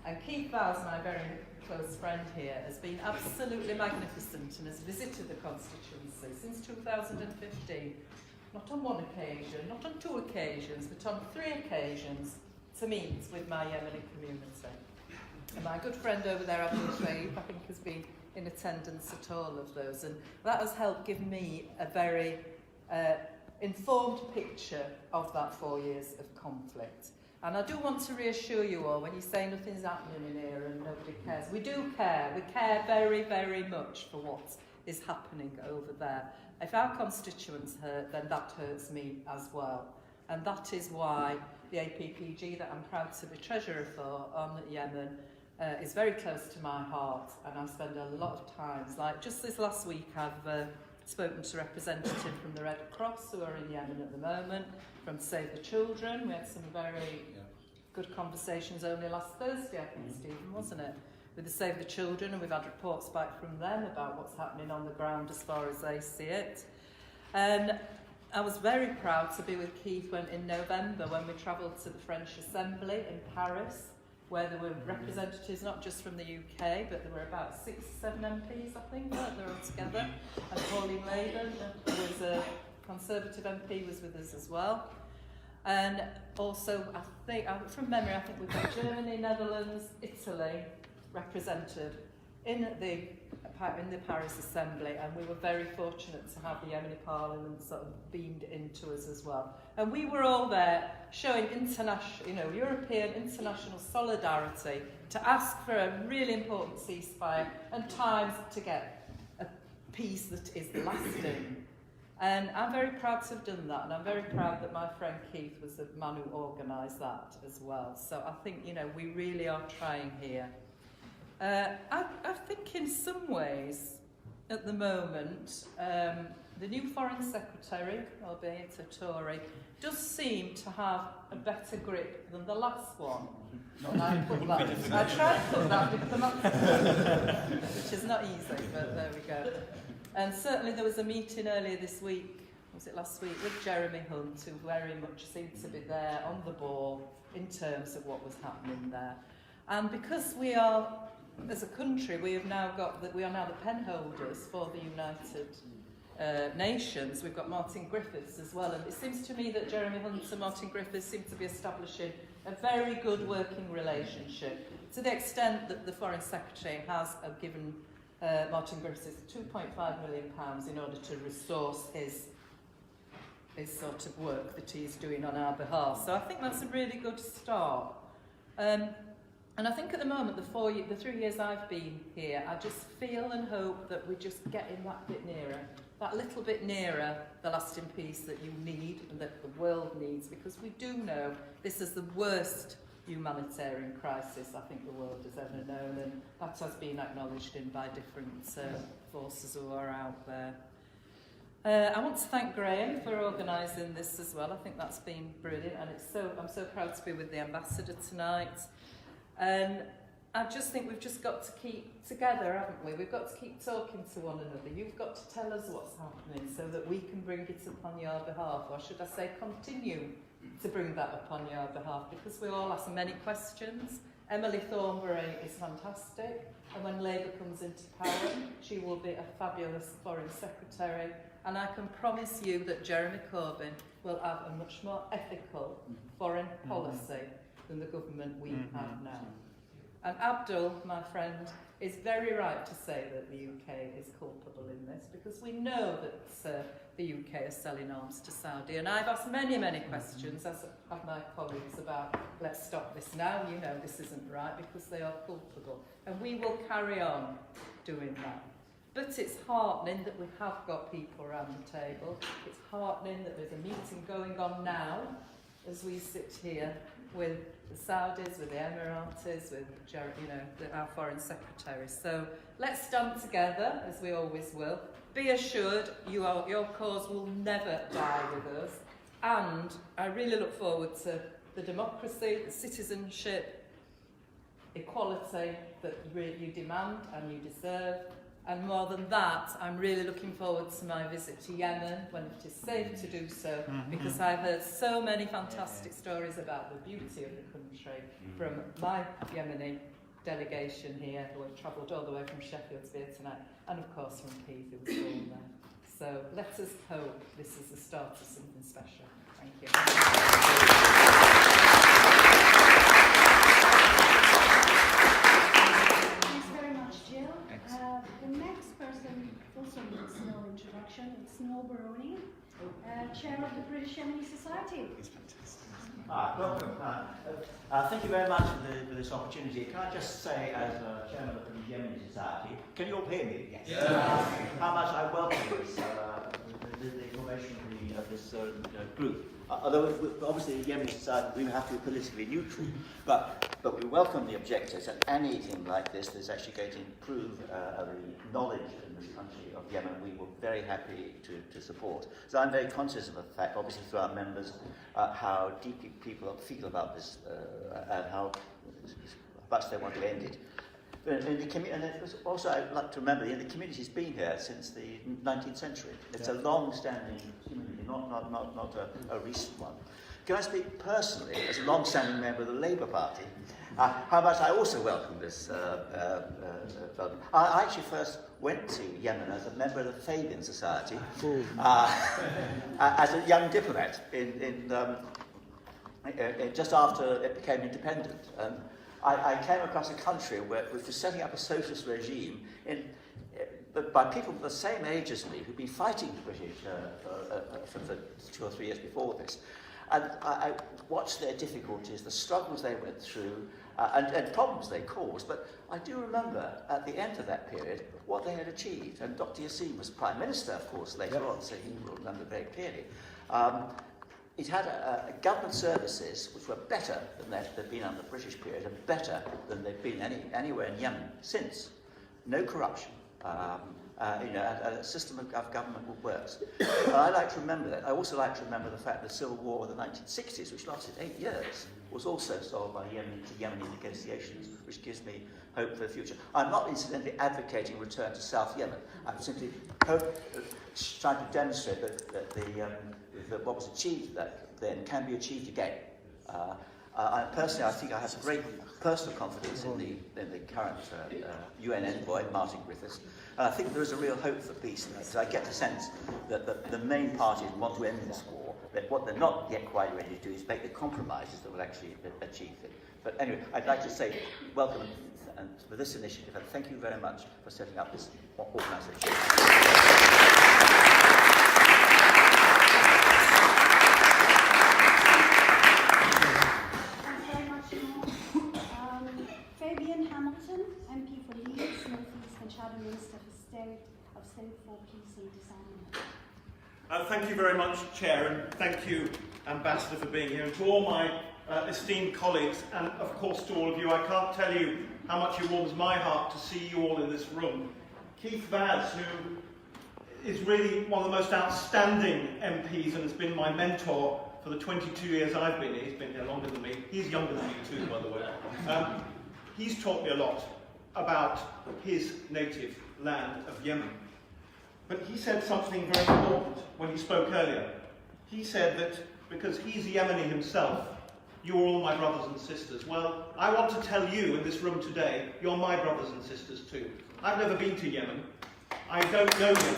And Keith Vaz, my very close friend here, has been absolutely magnificent and has visited the constituency since 2015, not on one occasion, not on two occasions, but on 3 occasions to meet with my Yemeni community. And my good friend over there, Abdul Shaif, I think has been in attendance at all of those, and that has helped give me a very informed picture of that 4 years of conflict. And I do want to reassure you all, when you say nothing's happening in here and nobody cares, we do care. We care very, very much for what is happening over there. If our constituents hurt, then that hurts me as well. And that is why the APPG that I'm proud to be treasurer for on Yemen is very close to my heart, and I spend a lot of times, like just this last week I've spoken to representatives from the Red Cross who are in Yemen at the moment, from Save the Children. We had some very good conversations only last Thursday, I think, Stephen, wasn't it? With the Save the Children, and we've had reports back from them about what's happening on the ground as far as they see it. And I was very proud to be with Keith in November when we travelled to the French Assembly in Paris, where there were representatives not just from the UK, but there were about 6 or 7 MPs, I think, weren't there, all together. And Pauline Laban, who was a Conservative MP, was with us as well. And also, I think, from memory, I think we've got Germany, Netherlands, Italy represented in the Paris Assembly, and we were very fortunate to have the Yemeni Parliament sort of beamed into us as well. And we were all there showing international, European international solidarity to ask for a really important ceasefire and times to get a peace that is lasting. And I'm very proud to have done that, and I'm very proud that my friend Keith was the man who organised that as well. So I think, we really are trying here. I think in some ways, at the moment, the new Foreign Secretary, albeit a Tory, does seem to have a better grip than the last one. I try to put that diplomatically, which is not easy, but there we go. And certainly there was a meeting earlier this week, was it last week, with Jeremy Hunt, who very much seemed to be there on the ball in terms of what was happening there. And because we are, as a country, we are now the pen holders for the United Nations. We've got Martin Griffiths as well, and it seems to me that Jeremy Hunt and Martin Griffiths seem to be establishing a very good working relationship, to the extent that the Foreign Secretary has given Martin Griffiths £2.5 million in order to resource his sort of work that he's doing on our behalf. So I think that's a really good start. And I think at the moment, the 3 years I've been here, I just feel and hope that we're just getting that bit nearer, that little bit nearer the lasting peace that you need and that the world needs, because we do know this is the worst humanitarian crisis I think the world has ever known, and that has been acknowledged by different forces who are out there. I want to thank Graham for organising this as well. I think that's been brilliant, and I'm so proud to be with the Ambassador tonight. And I just think we've just got to keep together, haven't we? We've got to keep talking to one another. You've got to tell us what's happening so that we can bring it upon your behalf, or should I say continue to bring that upon your behalf, because we all ask many questions. Emily Thornberry is fantastic, and when Labour comes into power, she will be a fabulous Foreign Secretary, and I can promise you that Jeremy Corbyn will have a much more ethical foreign policy than the government we have now. And Abdul, my friend, is very right to say that the UK is culpable in this, because we know that the UK is selling arms to Saudi, and I've asked many, many questions, as have my colleagues, about let's stop this now, this isn't right, because they are culpable. And we will carry on doing that. But it's heartening that we have got people around the table. It's heartening that there's a meeting going on now, as we sit here, with the Saudis, with the Emiratis, with our Foreign Secretary. So let's stand together, as we always will. Be assured your cause will never die with us. And I really look forward to the democracy, the citizenship, equality that you demand and you deserve. And more than that, I'm really looking forward to my visit to Yemen when it is safe to do so, because I've heard so many fantastic stories about the beauty of the country from my Yemeni delegation here, who have travelled all the way from Sheffield to be here tonight, and of course from Keith, who was born there. So let us hope this is the start of something special. Thank you. Jill. The next person also needs no introduction. It's Noel Brehony, Chair of Thank you very much for this opportunity. Can I just say, as chairman of the Yemeni Society, can you all hear me? Yes. Yeah. How much I welcome this, the formation of this group. Although obviously the Yemeni Society, we have to be politically neutral, but we welcome the objectives, and anything like this that's actually going to improve the knowledge in this country of Yemen, we were very happy to support. So I'm very conscious of the fact, obviously through our members, how deeply people feel about this and how much they want to end it. But in the and it was also, I'd like to remember, the community's been here since the 19th century. It's a long-standing community, not a recent one. Can I speak personally, as a long-standing member of the Labour Party, how much I also welcome this development. I actually first went to Yemen as a member of the Fabian Society, as a young diplomat just after it became independent. I came across a country which was setting up a socialist regime by people the same age as me who'd been fighting the British for 2 or 3 years before this. And I watched their difficulties, the struggles they went through, and problems they caused. But I do remember at the end of that period what they had achieved. And Dr. Yassin was Prime Minister, of course, later on, so he will remember very clearly. It had government services which were better than they'd been under the British period, and better than they've been anywhere in Yemen since. No corruption, a system of government that works. I like to remember that. I also like to remember the fact that the Civil War of the 1960s, which lasted 8 years, was also solved by Yemeni negotiations, which gives me hope for the future. I'm not incidentally advocating return to South Yemen. I'm simply trying to demonstrate that what was achieved then can be achieved again. Personally, I think I have great personal confidence in the current UN envoy, Martin Griffiths. And I think there is a real hope for peace there, because I get the sense that the main parties want to end this war, that what they're not yet quite ready to do is make the compromises that will actually achieve it. But anyway, I'd like to say welcome for this initiative, and thank you very much for setting up this organisation. Fabian Hamilton MP for Leeds, North East, and Shadow Minister of State for Peace and Disarmament. Thank you very much, Chair, and thank you, Ambassador, for being here. And to all my esteemed colleagues, and of course to all of you, I can't tell you how much it warms my heart to see you all in this room. Keith Vaz, who is really one of the most outstanding MPs and has been my mentor for the 22 years I've been here. He's been here longer than me. He's younger than me too, by the way. He's taught me a lot about his native land of Yemen. But he said something very important when he spoke earlier. He said that because he's Yemeni himself, you're all my brothers and sisters. Well, I want to tell you in this room today, you're my brothers and sisters too. I've never been to Yemen. I don't know Yemen.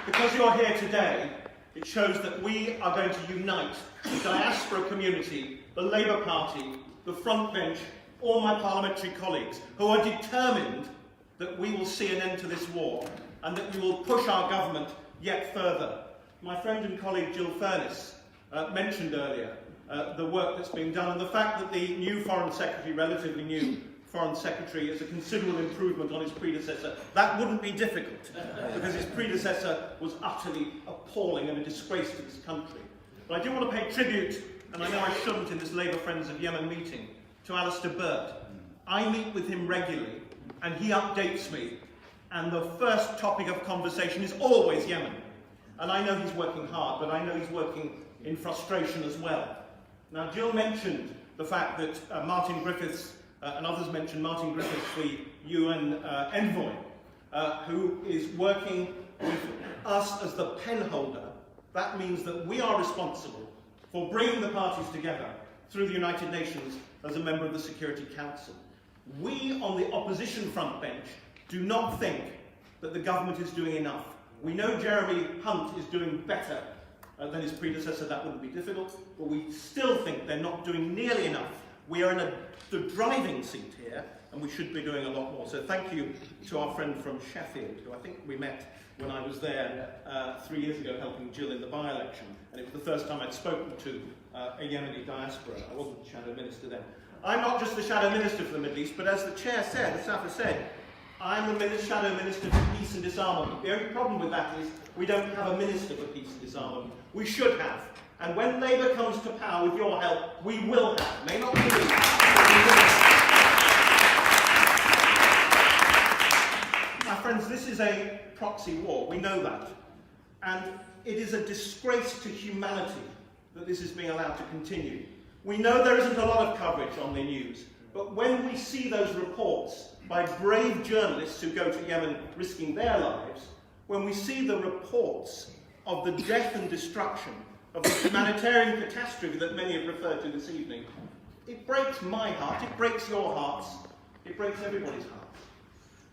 Because you're here today, it shows that we are going to unite the diaspora community, the Labour Party, the front bench, all my parliamentary colleagues, who are determined that we will see an end to this war and that we will push our government yet further. My friend and colleague Gill Furniss mentioned earlier the work that's being done, and the fact that the new Foreign Secretary, relatively new Foreign Secretary, is a considerable improvement on his predecessor. That wouldn't be difficult, because his predecessor was utterly appalling and a disgrace to this country. But I do want to pay tribute, and I know I shouldn't in this Labour Friends of Yemen meeting, to Alistair Burt. I meet with him regularly, and he updates me, and the first topic of conversation is always Yemen. And I know he's working hard, but I know he's working in frustration as well. Now, Jill mentioned the fact that Martin Griffiths, and others mentioned Martin Griffiths, the UN envoy, who is working with us as the pen holder. That means that we are responsible for bringing the parties together through the United Nations as a member of the Security Council. We, on the opposition front bench, do not think that the government is doing enough. We know Jeremy Hunt is doing better than his predecessor. That wouldn't be difficult, but we still think they're not doing nearly enough. We are in the driving seat here, and we should be doing a lot more. So thank you to our friend from Sheffield, who I think we met when I was there 3 years ago helping Gill in the by-election, and it was the first time I'd spoken to a Yemeni diaspora. I wasn't the Shadow Minister then. I'm not just the Shadow Minister for the Middle East, but as the Chair said, the Safa said, I'm the Shadow Minister for Peace and Disarmament. The only problem with that is we don't have a Minister for Peace and Disarmament. We should have. And when Labour comes to power with your help, we will have. May not be me. My friends, this is a proxy war. We know that. And it is a disgrace to humanity that this is being allowed to continue. We know there isn't a lot of coverage on the news, but when we see those reports by brave journalists who go to Yemen risking their lives, when we see the reports of the death and destruction of the humanitarian catastrophe that many have referred to this evening, it breaks my heart, it breaks your hearts, it breaks everybody's hearts.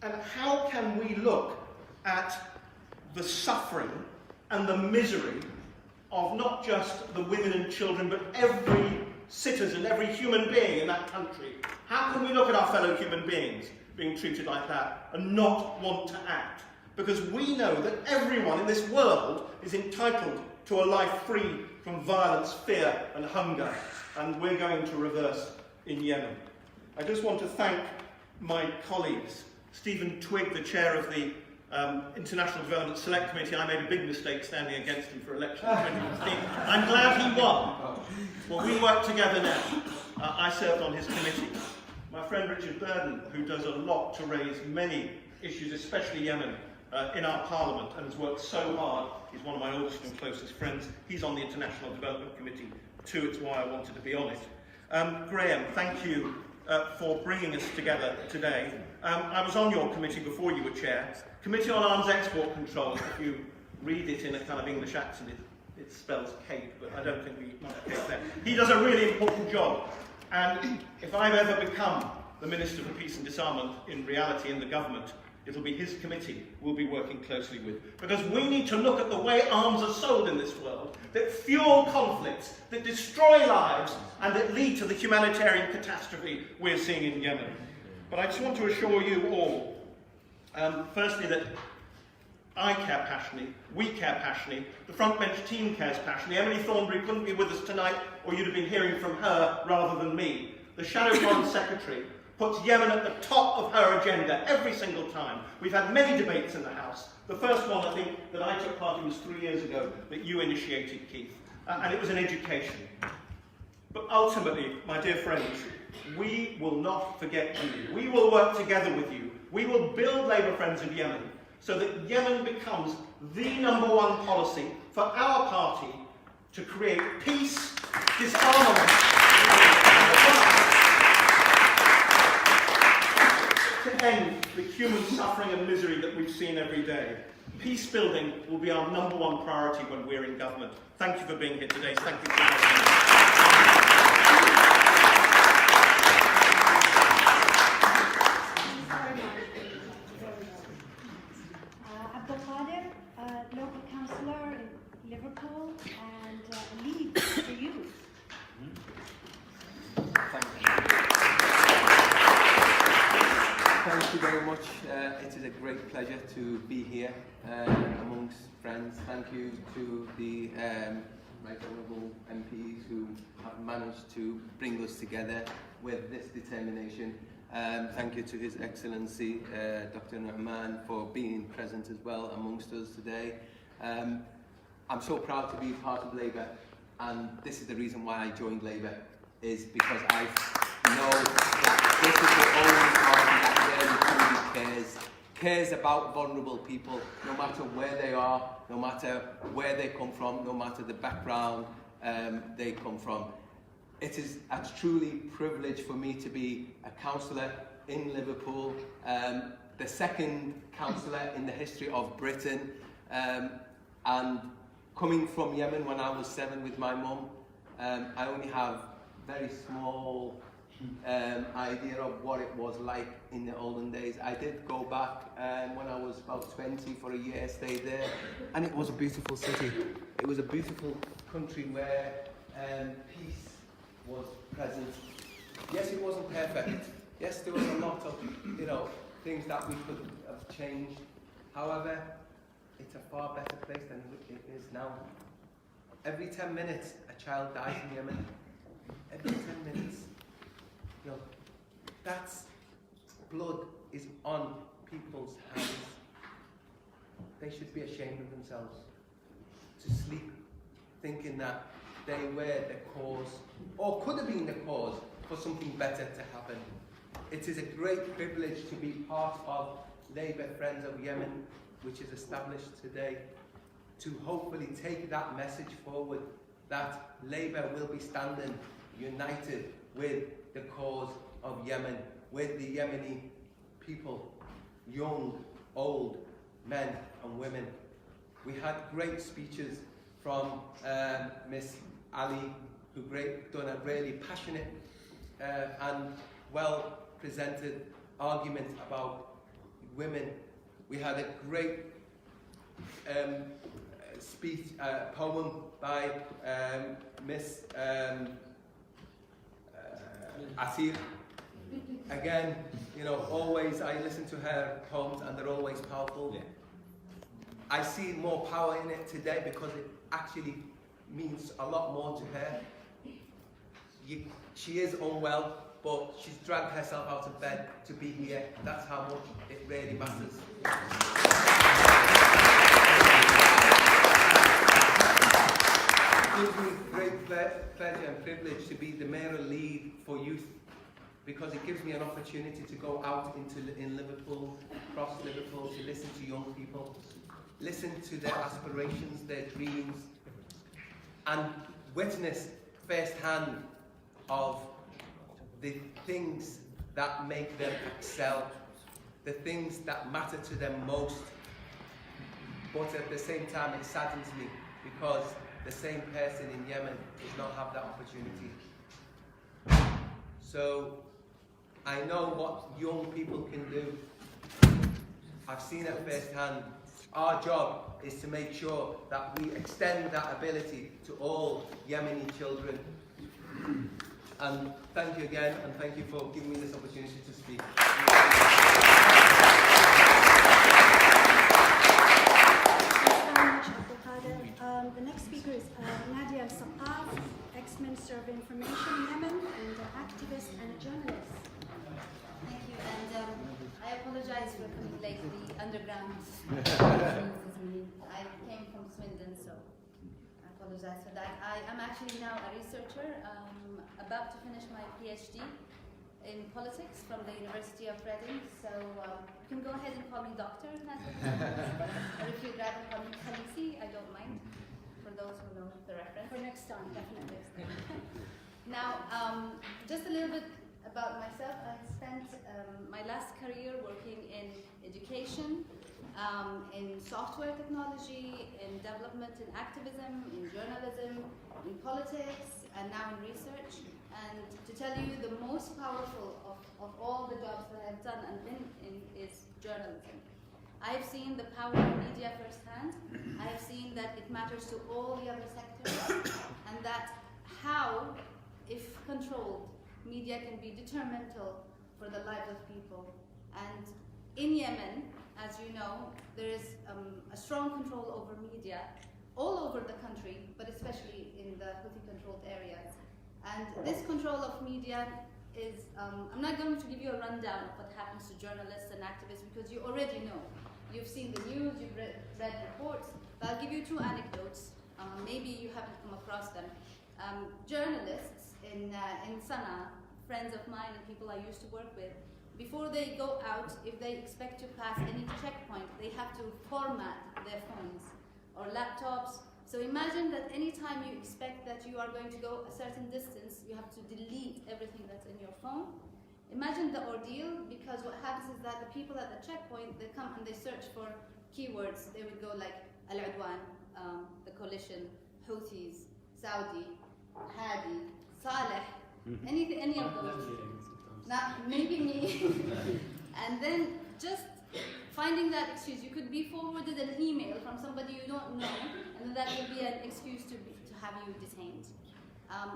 And how can we look at the suffering and the misery of not just the women and children, but every citizen, every human being in that country? How can we look at our fellow human beings being treated like that and not want to act? Because we know that everyone in this world is entitled to a life free from violence, fear and hunger, and we're going to reverse in Yemen. I just want to thank my colleagues. Stephen Twigg, the chair of the International Development Select Committee, I made a big mistake standing against him for election in 2015. I'm glad he won. Well, we work together now. I served on his committee. My friend Richard Burden, who does a lot to raise many issues, especially Yemen, in our parliament, and has worked so hard. He's one of my oldest and closest friends. He's on the International Development Committee too. It's why I wanted to be on it. Graham, thank you for bringing us together today. I was on your committee before you were chair. Committee on Arms Export Control. If you read it in a kind of English accent, it spells cake, but I don't think we want cake there. He does a really important job. And if I've ever become the Minister for Peace and Disarmament in reality in the government, it'll be his committee we'll be working closely with. Because we need to look at the way arms are sold in this world, that fuel conflicts, that destroy lives, and that lead to the humanitarian catastrophe we're seeing in Yemen. But I just want to assure you all, firstly, that I care passionately, we care passionately, the front bench team cares passionately. Emily Thornberry couldn't be with us tonight, or you'd have been hearing from her rather than me. The Shadow Foreign Secretary puts Yemen at the top of her agenda every single time. We've had many debates in the House. The first one, I think, that I took part in was 3 years ago, that you initiated, Keith, and it was an education. But ultimately, my dear friends, we will not forget you. We will work together with you. We will build Labour Friends of Yemen so that Yemen becomes the #1 policy for our party to create peace, disarmament, to end the human suffering and misery that we've seen every day. Peace building will be our #1 priority when we're in government. Thank you for being here today. Thank you for Abdul Qadir, local councillor in Liverpool, and a lead for youth. Thank you very much. It is a great pleasure to be here amongst friends. Thank you to the right honourable MPs who have managed to bring us together with this determination. Thank you to His Excellency Dr. Noman for being present as well amongst us today. I'm so proud to be part of Labour, and this is the reason why I joined Labour, is because I know that this is the only party that really truly cares about vulnerable people, no matter where they are, no matter where they come from, no matter the background they come from. It is a truly privilege for me to be a councillor in Liverpool, the second councillor in the history of Britain, and coming from Yemen when I was 7 with my mum. I only have very small idea of what it was like in the olden days. I did go back when I was about 20 for a year, stayed there, and it was a beautiful city. It was a beautiful country where peace was present. Yes, it wasn't perfect, Yes, there was a lot of, things that we could have changed. However, it's a far better place than it is now. Every 10 minutes, a child dies in Yemen. Every 10 minutes. That's blood is on people's hands. They should be ashamed of themselves. To sleep thinking that they were the cause, or could have been the cause, for something better to happen. It is a great privilege to be part of Labour Friends of Yemen, which is established today, to hopefully take that message forward that Labour will be standing united with the cause of Yemen, with the Yemeni people, young, old, men and women. We had great speeches from Miss Ali, who done a really passionate and well presented argument about women. We had a great speech, poem by Miss Atiq. Again, always I listen to her poems and they're always powerful. Yeah. I see more power in it today because it actually means a lot more to her. She is unwell, but she's dragged herself out of bed to be here. That's how much it really matters. It gives me great pleasure and privilege to be the mayoral lead for youth, because it gives me an opportunity to go out in Liverpool, across Liverpool, to listen to young people, listen to their aspirations, their dreams, and witness firsthand of the things that make them excel, the things that matter to them most. But at the same time, it saddens me because the same person in Yemen does not have that opportunity. So I know what young people can do. I've seen it firsthand. Our job is to make sure that we extend that ability to all Yemeni children. And thank you again, and thank you for giving me this opportunity to speak. Thank you very much, Abdul Qadir. The next speaker is Nadia Al-Sakkaf, ex-Minister of Information in Yemen, and an activist and a journalist. Thank you, and I apologize for coming late. The underground I came from Swindon, so I apologize for that. I am actually now a researcher, about to finish my PhD in politics from the University of Reading. So you can go ahead and call me Doctor, or if you'd rather call me Khalisi, I don't mind. For those who know the reference. For next time, definitely. Now, just a little bit about myself. I spent my last career working in education, in software technology, in development and activism, in journalism, in politics, and now in research. And to tell you, the most powerful of all the jobs that I've done and been in is journalism. I've seen the power of media firsthand. I have seen that it matters to all the other sectors, and that how, if controlled, media can be detrimental for the lives of people. And in Yemen, as you know, there is a strong control over media all over the country, but especially in the Houthi-controlled areas. And this control of media is, I'm not going to give you a rundown of what happens to journalists and activists, because you already know. You've seen the news, you've read reports, but I'll give you two anecdotes. Maybe you haven't come across them. Journalists in Sana'a, friends of mine and people I used to work with, before they go out, if they expect to pass any checkpoint, they have to format their phones or laptops. So imagine that any time you expect that you are going to go a certain distance, you have to delete everything that's in your phone. Imagine the ordeal, because what happens is that the people at the checkpoint, they come and they search for keywords. They would go like Al-Udwan, the coalition, Houthis, Saudi, Hadi, Saleh, any of those. Not maybe me. And then just finding that excuse. You could be forwarded an email from somebody you don't know, and then that would be an excuse to have you detained.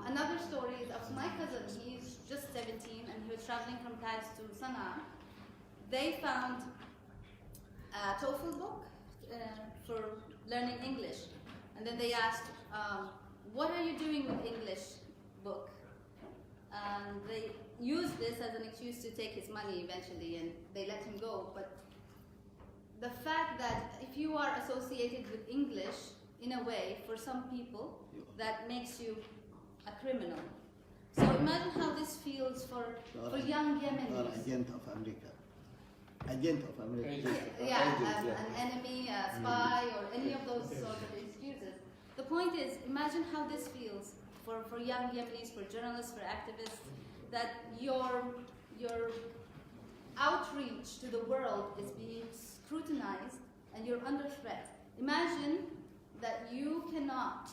Another story is of my cousin. He's just 17 and he was traveling from Taiz to Sana'a. They found a TOEFL book for learning English. And then they asked, what are you doing with English book? And they used this as an excuse to take his money eventually, and they let him go. But the fact that if you are associated with English, in a way, for some people, that makes you a criminal. So imagine how this feels for young Yemenis. Agent of America. Agent of America. An enemy, a spy, or any of those sorts of excuses. The point is, imagine how this feels for young Yemenis, for journalists, for activists, that your outreach to the world is being scrutinized and you're under threat. Imagine that you cannot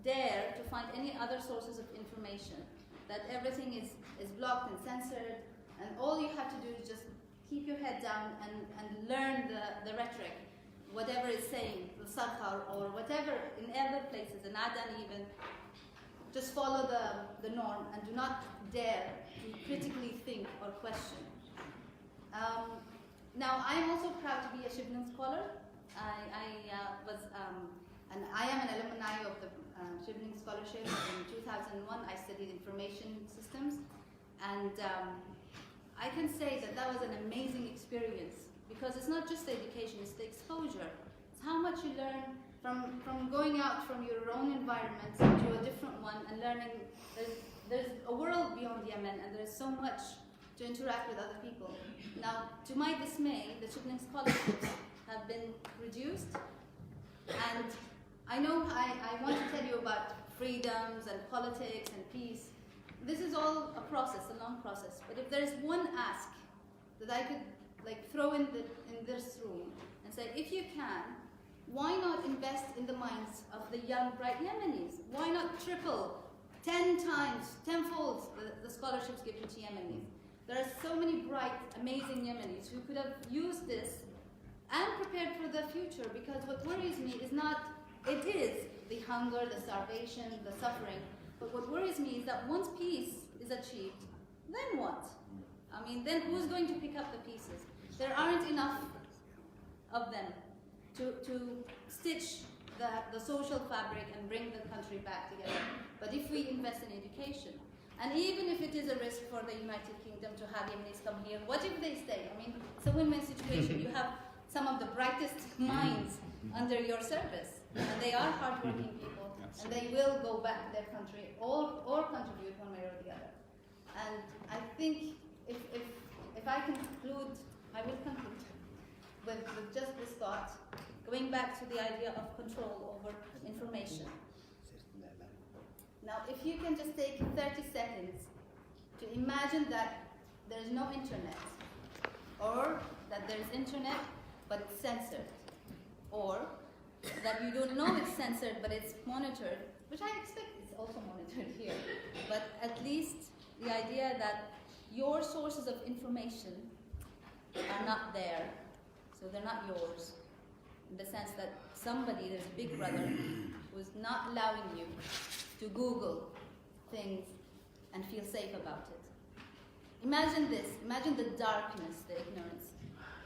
dare to find any other sources of information, that everything is blocked and censored, and all you have to do is just keep your head down and learn the rhetoric, whatever is saying, the Sakhar or whatever in other places, in Adan even. Just follow the norm and do not dare to critically think or question. Now, I am also proud to be a Shibnan scholar. I am an alumni of the Shibnan Scholarship. In 2001, I studied information systems, and I can say that was an amazing experience, because it's not just the education, it's the exposure. It's how much you learn from going out from your own environment to a different one and learning there's a world beyond Yemen, and there's so much to interact with other people. Now, to my dismay, the Shibnan scholarships have been reduced, and I know I want to tell you about freedoms and politics and peace. This is all a process, a long process. But if there's one ask that I could throw in this room and say, if you can, why not invest in the minds of the young, bright Yemenis? Why not triple, 10 times, tenfold the scholarships given to Yemenis? There are so many bright, amazing Yemenis who could have used this and prepared for the future, because what worries me is not, it is the hunger, the starvation, the suffering, but what worries me is that once peace is achieved, then what? I mean, then who's going to pick up the pieces? There aren't enough of them to stitch the social fabric and bring the country back together. But if we invest in education, and even if it is a risk for the United Kingdom to have Yemenis come here, what if they stay? I mean, it's a win-win situation. You have some of the brightest minds under your service, and they are hardworking people, and they will go back to their country or contribute one way or the other. And I think if I can conclude, I will conclude with just this thought, going back to the idea of control over information. Now, if you can just take 30 seconds to imagine that there is no internet, or that there is internet but it's censored, or that you don't know it's censored but it's monitored, which I expect is also monitored here, but at least the idea that your sources of information are not there, so they're not yours, in the sense that somebody, there's a big brother, who's not allowing you to Google things and feel safe about it. Imagine this, imagine the darkness, the ignorance.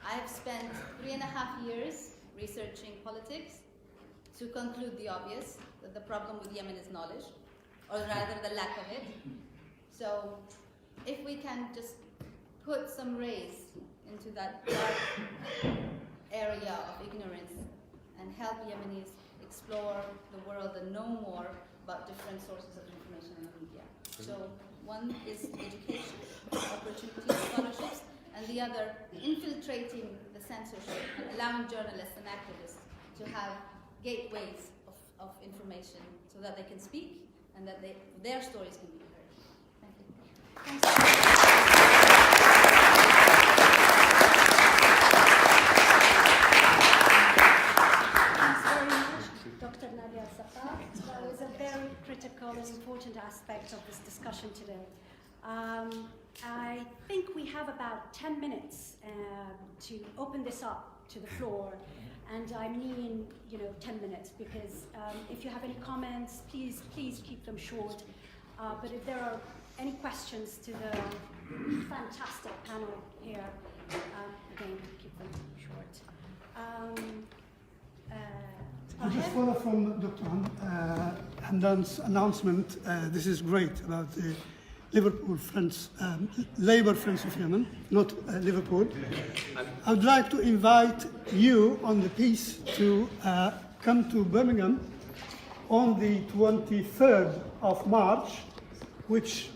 I have spent 3.5 years researching politics to conclude the obvious, that the problem with Yemen is knowledge, or rather the lack of it. So if we can just put some rays into that dark area of ignorance and help Yemenis explore the world and know more about different sources of information in the media. So one is education, opportunities, scholarships, and the other, infiltrating the censorship and allowing journalists and activists to have gateways of information so that they can speak and that their stories can be heard. Thank you. Thanks. Dr. Nadia Al-Sakkaf. That was a very critical and important aspect of this discussion today. I think we have about 10 minutes to open this up to the floor, And I mean, 10 minutes, because if you have any comments, please keep them short. But if there are any questions to the fantastic panel here, again, keep them short. I just follow from Dr. Hamdan's announcement. This is great about the Liverpool Friends, Labour Friends of Yemen, not Liverpool. I would like to invite you on the piece to come to Birmingham on the 23rd of March, which